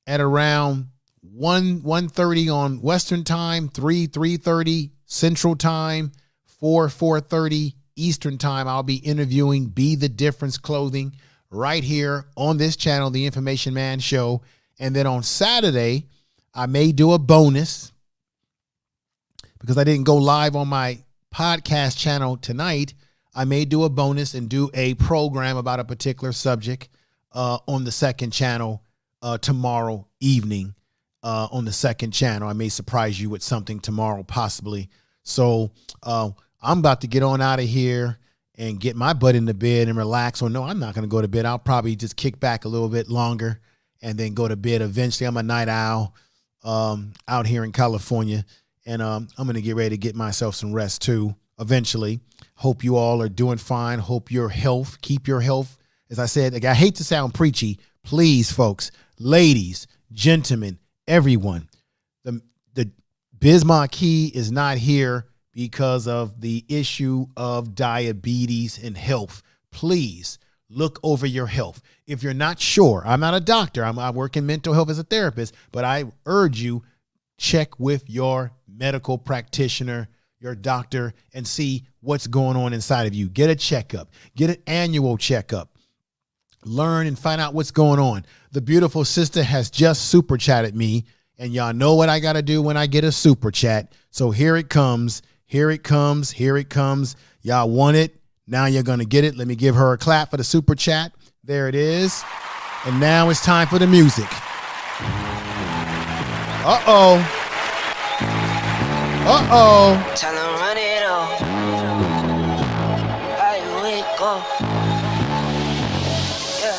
at around 1:30 on Western Time, 3:30 Central Time, 4:30 Eastern Time. I'll be interviewing Be the Difference Clothing right here on this channel, the Information Man Show. And then on Saturday, I may do a bonus because I didn't go live on my podcast channel tonight. I may do a bonus and do a program about a particular subject on the second channel tomorrow evening on the second channel. I may surprise you with something tomorrow, possibly. So I'm about to get on out of here and get my butt in the bed and relax. Or no, I'm not going to go to bed. I'll probably just kick back a little bit longer and then go to bed eventually. I'm a night owl out here in California, and I'm going to get ready to get myself some rest too eventually. Hope you all are doing fine. Hope your health, keep your health. As I said, like, I hate to sound preachy. Please, folks, ladies, gentlemen, everyone, the Biz Markie is not here because of the issue of diabetes and health. Please look over your health. If you're not sure, I'm not a doctor. I work in mental health as a therapist, but I urge you, check with your medical practitioner, your doctor, and see what's going on inside of you. Get a checkup. Get an annual checkup. Learn and find out what's going on. The beautiful sister has just super chatted me, and y'all know what I got to do when I get a super chat. So here it comes. Here it comes. Here it comes. Y'all want it. Now you're going to get it. Let me give her a clap for the super chat. There it is. And now it's time for the music. Uh-oh. Uh-oh. Tell them run it off. I wake up. Yeah.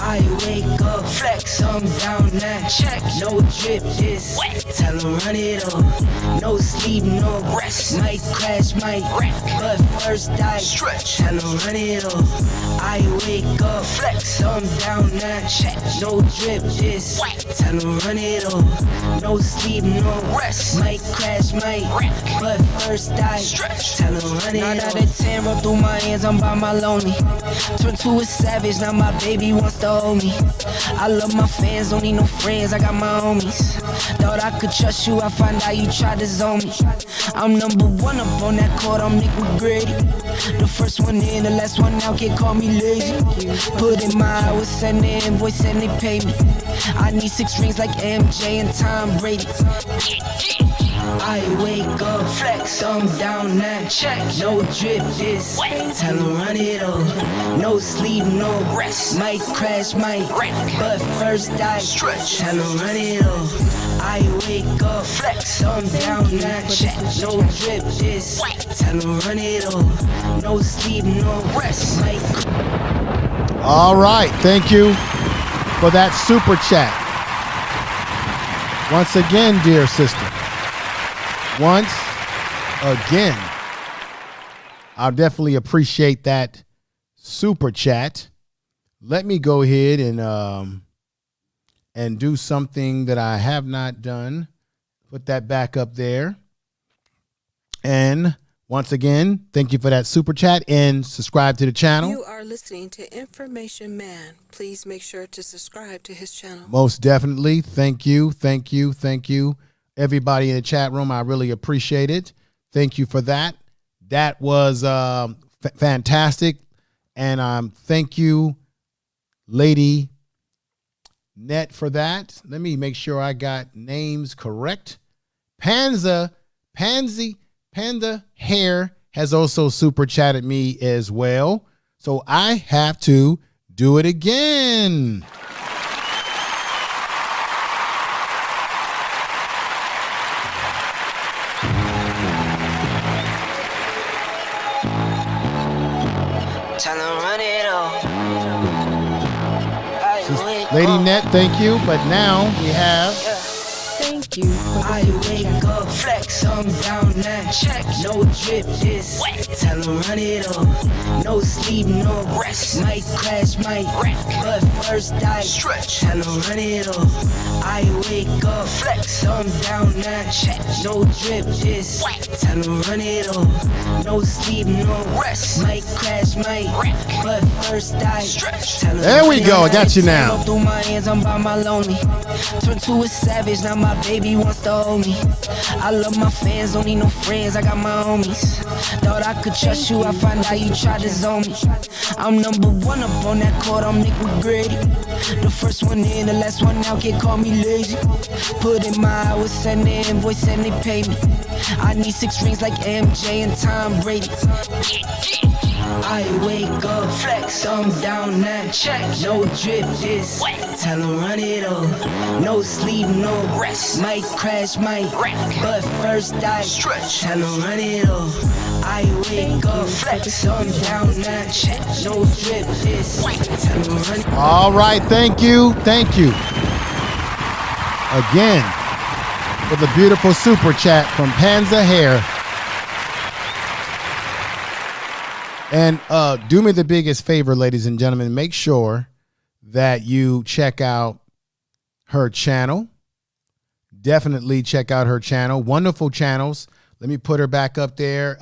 I wake up. Flex. Thumb down now. Check. No drip. This. Wet. Tell them run it off. No sleep. No rest. Might crash. Might wreck. But first I stretch. Tell them run it off. I wake up. Flex. Thumb down now. Check. No drip. This. Wet. Tell them run it off. No sleep. No rest. Might crash. Might wreck. But first I stretch. Tell them run it off. 9 out of 10 rub through my hands. I'm by my lonely. Turn to a savage. Now my baby wants to hold me. I love my fans. Don't need no friends. I got my homies. Thought I could trust you. I find out you tried to zone me. I'm number one up on that court. I'm Nick McGrady. The first one in, the last one out. Can't call me lazy. Put in my hours, send the invoice and they pay me. I need 6 rings like MJ and Tom Brady. I wake up, flex, thumb down now, check, no drip this, tell them run it off, no sleep, no rest, might crash, might wreck, but first I stretch, tell them run it off. I wake up, flex, thumb down now, check, no drip this, tell them run it off, no sleep, no rest, might. All right, thank you for that super chat. Once again, dear sister. Once again, I'll definitely appreciate that super chat. Let me go ahead and do something that I have not done. Put that back up there. And once again, thank you for that super chat and subscribe to the channel. You are listening to Information Man. Please make sure to subscribe to his channel. Most definitely. Thank you. Thank you. Thank you. Everybody in the chat room, I really appreciate it. Thank you for that. That was fantastic. And thank you, Lady Net, for that. Let me make sure I got names correct. Panda Hair has also super chatted me as well. So I have to do it again. Tell them run it off. Lady Net, thank you. But now we have... Thank you. I wake up, flex, thumb down now, check, no drip this, tell them run it off, no sleep, no rest, might crash, might wreck, but first I stretch, tell them run it off, I wake up, flex, thumb down now, check, no drip this, tell them run it off, no sleep, no rest, might crash, might wreck, but first I stretch, tell them. There we go, I got you now. Through my hands, I'm by my lonely, turn to a savage, now my baby wants to hold me. I love my fans, don't need no friends, I got my homies. Thought I could trust you, I find out you tried to zone me. I'm number one up on that court, I'm Nick McGrady. The first one in, the last one out, can't call me lazy. Put in my hours, send the invoice and they pay me. I need 6 rings like MJ and Tom Brady. I wake up, flex, thumb down now. Check, no drip this. Tell 'em run it up. No sleep, no rest. Might crash, might wreck. But first I stretch. Tell 'em run it up. I wake up, flex, thumb down now. Check, no drip this. Tell 'em run it up. All right, thank you. Thank you. Again, with a beautiful super chat from Panza Hair. And do me the biggest favor, ladies and gentlemen, make sure that you check out her channel. Definitely check out her channel. Wonderful channels. Let me put her back up there.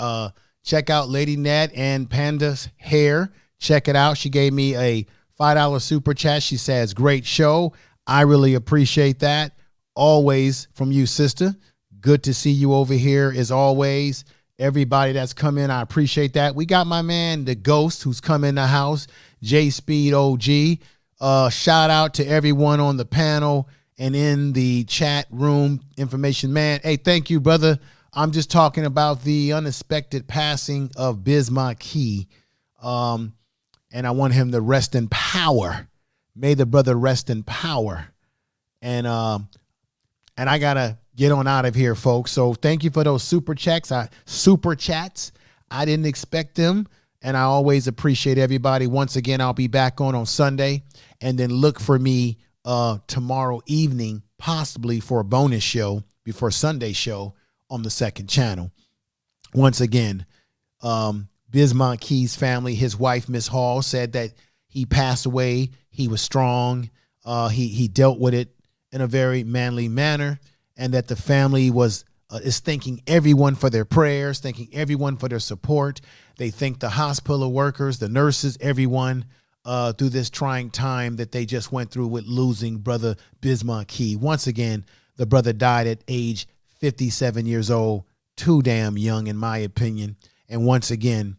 Check out Lady Nat and Panda's Hair. Check it out. She gave me a $5 super chat. She says, great show. I really appreciate that. Always from you, sister. Good to see you over here as always. Everybody that's come in, I appreciate that. We got my man, the Ghost, who's come in the house, J Speed OG. Shout out to everyone on the panel and in the chat room. Information Man. Hey, thank you, brother. I'm just talking about the unexpected passing of Biz Markie. And I want him to rest in power. May the brother rest in power. And I gotta get on out of here, folks. So thank you for those super chats. I didn't expect them, and I always appreciate everybody. Once again, I'll be back on Sunday, and then look for me tomorrow evening, possibly for a bonus show before Sunday show on the second channel. Once again, Biz Markie's family, his wife, Miss Hall, said that he passed away. He was strong. He dealt with it in a very manly manner, and that the family is thanking everyone for their prayers, thanking everyone for their support. They thank the hospital workers, the nurses, everyone through this trying time that they just went through with losing brother Biz Markie. Once again, the brother died at age 57 years old, too damn young in my opinion. And once again,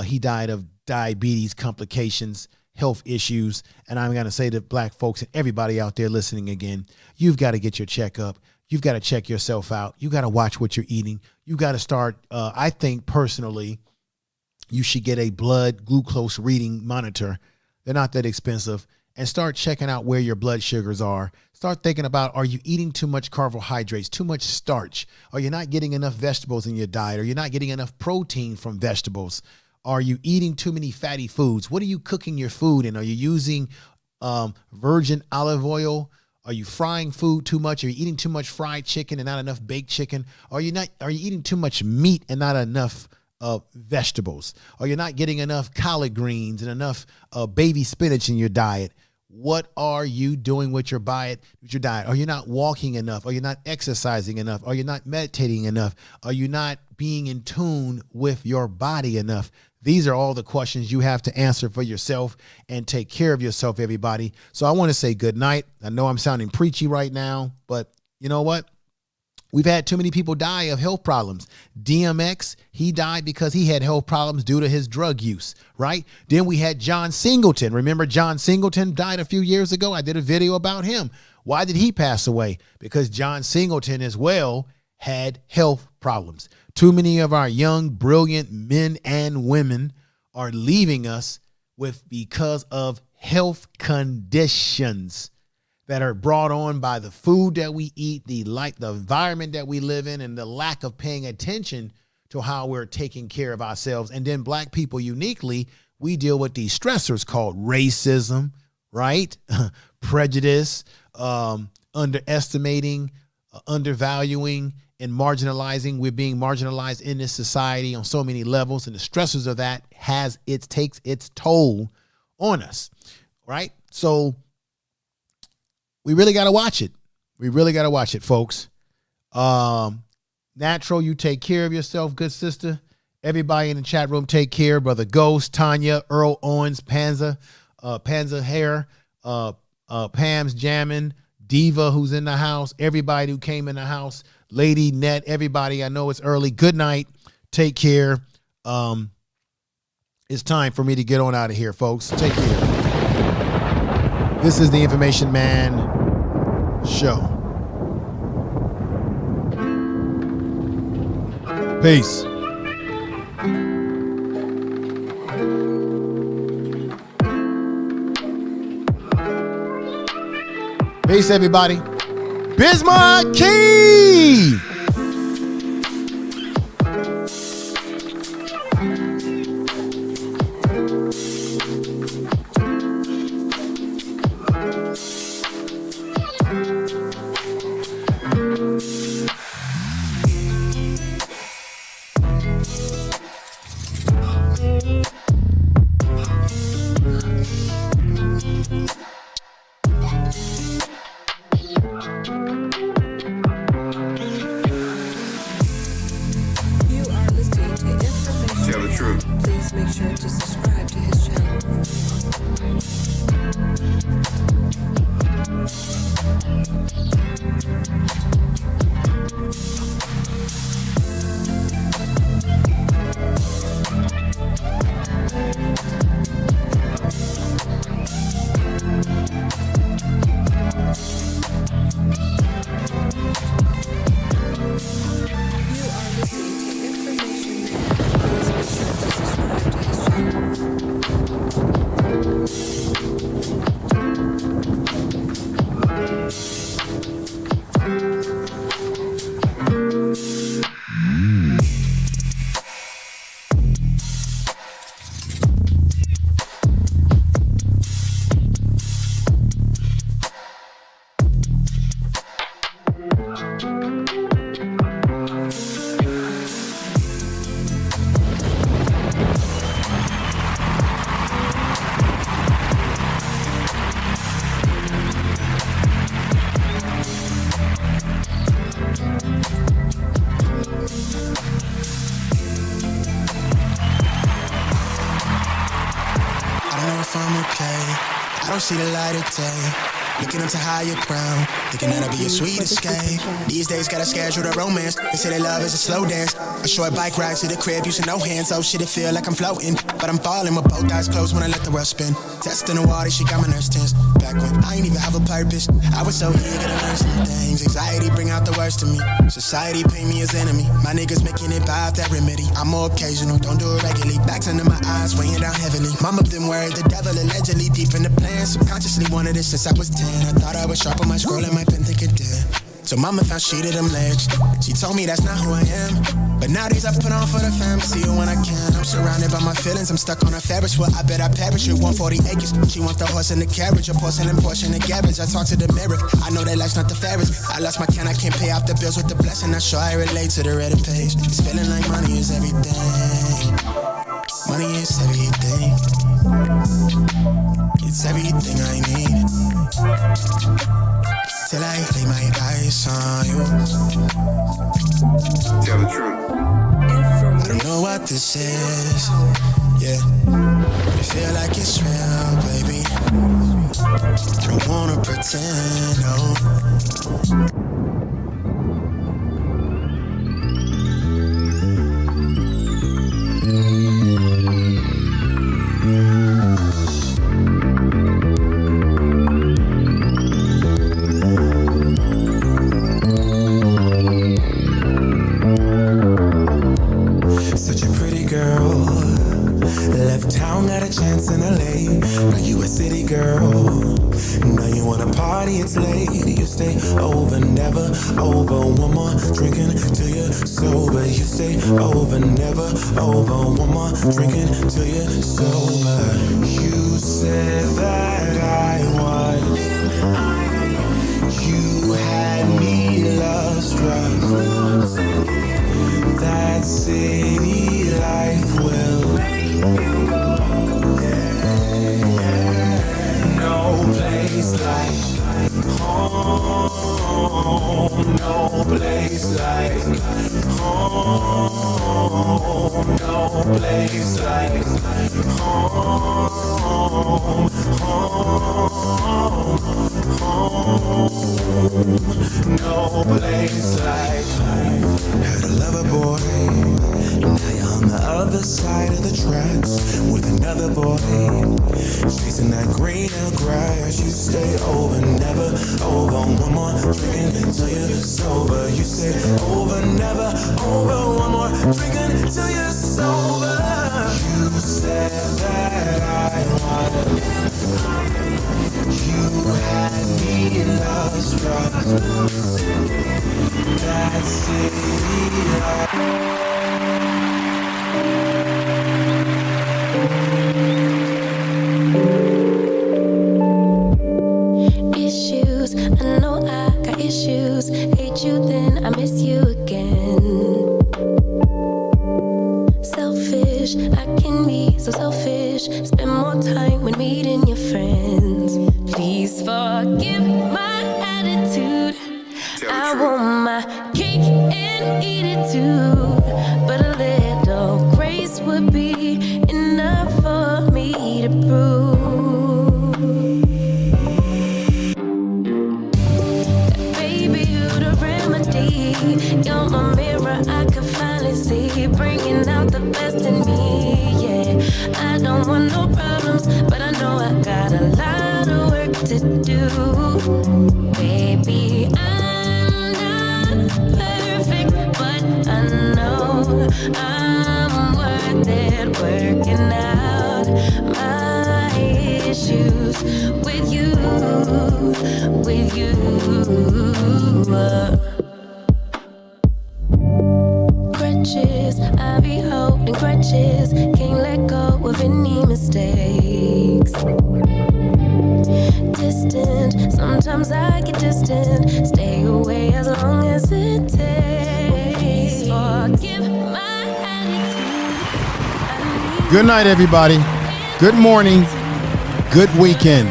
he died of diabetes complications, health issues. And I'm going to say to black folks and everybody out there listening again, you've got to get your checkup. You've got to check yourself out. You got to watch what you're eating. You got to start. I think personally, you should get a blood glucose reading monitor. They're not that expensive. And start checking out where your blood sugars are. Start thinking about, are you eating too much carbohydrates, too much starch? Are you not getting enough vegetables in your diet? Are you not getting enough protein from vegetables? Are you eating too many fatty foods? What are you cooking your food in? Are you using virgin olive oil? Are you frying food too much? Are you eating too much fried chicken and not enough baked chicken? Are you eating too much meat and not enough vegetables? Are you not getting enough collard greens and enough baby spinach in your diet? What are you doing with your diet? Are you not walking enough? Are you not exercising enough? Are you not meditating enough? Are you not being in tune with your body enough? These are all the questions you have to answer for yourself, and take care of yourself, everybody. So I want to say good night. I know I'm sounding preachy right now, but you know what? We've had too many people die of health problems. DMX, he died because he had health problems due to his drug use, right? Then we had John Singleton. Remember John Singleton died a few years ago? I did a video about him. Why did he pass away? Because John Singleton as well had health problems. Too many of our young, brilliant men and women are leaving us because of health conditions that are brought on by the food that we eat, the environment that we live in, and the lack of paying attention to how we're taking care of ourselves. And then black people uniquely, we deal with these stressors called racism, right? Prejudice, underestimating, undervaluing, and marginalizing. We're being marginalized in this society on so many levels, and the stressors of that takes its toll on us, right? So we really got to watch it. We really got to watch it, folks. Natural, you take care of yourself, good sister. Everybody in the chat room, take care. Brother Ghost, Tanya, Earl Owens, Panza Hair, Pam's Jamming, Diva, who's in the house, everybody who came in the house, Lady Net, everybody. I know it's early. Good night. Take care. It's time for me to get on out of here, folks. Take care. This is the Information Man Show. Peace. Peace, everybody. Biz Markie. You are listening to Information Tell the Man. truth. Please make sure to subscribe to his channel. You are listening to Information Man. Please make sure to subscribe to his channel. I don't know if I'm okay. I don't see the light of day. Looking up to higher ground, thinking that'll be a sweet escape. These days gotta schedule the romance. They say that love is a slow dance. A short bike ride to the crib using no hands. Oh shit, it feel like I'm floating, but I'm falling with both eyes closed when I let the world spin. Testing the water, she got my nerves tense. Back when I ain't even have a purpose, I was so eager to learn some things. Anxiety bring out the worst in me. Society paint me as enemy. My niggas making it by that remedy. I'm more occasional, don't do it regularly. Backs under my eyes, weighing down heavily. Mama been worried, the devil allegedly deep in the plan. Subconsciously wanted it since I was 10. I thought I was sharp on my scroll and my pen think it did. So mama found she to them legs. She told me that's not who I am. But nowadays I put on for the fam, see you when I can. I'm surrounded by my feelings, I'm stuck on a Ferris wheel. I bet I perish with 140 acres. She wants the horse and the carriage, a porcelain portion of garbage. I talk to the mirror, I know that life's not the fairest. I lost my can, I can't pay off the bills with the blessing. I'm sure I relate to the Reddit page. It's feeling like money is everything. Money is everything. It's everything I need. Till I lay my eyes on you. Tell the truth. I don't know what this is, yeah, but I feel like it's real, baby. I don't wanna pretend, no. Such a pretty girl. Left town, got a chance in LA. Now you a city girl. Now you wanna party, it's late. You stay over, never over. One more drinking till you're sober. You stay over, never over. One more drinking till you're sober. You said that I was. You had me lost. That city life will make you go. No place like home. No place like home. No place like home. No place like had a lover boy. Now you're on the other side of the tracks with another boy. Chasing that greener grass. You stay over, never over. One more drinking until you're sober. You stay over, never over. One more drinking until you're sober. You said that I wanted. You had me love. wish I can be so selfish. Spend more time when meeting your friends. Please forgive my attitude. I want my cake and eat it too. But a little grace would be enough for me to prove that, baby, you're the remedy. You're my mirror, I can finally see, bringing out the best in me. Yeah, I don't want no problems, but I know I got a lot of work to do. Baby, I'm not perfect, but I know I'm worth it, working out my issues with you, with you. Crutches, I be holding crutches, can't let go of any mistakes. Distant, sometimes I get distant, stay away as long as it takes. Forgive my attitude. Good night, everybody. Good morning. Good weekend.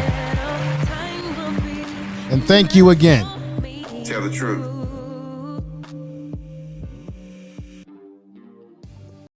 And thank you again. Tell the truth.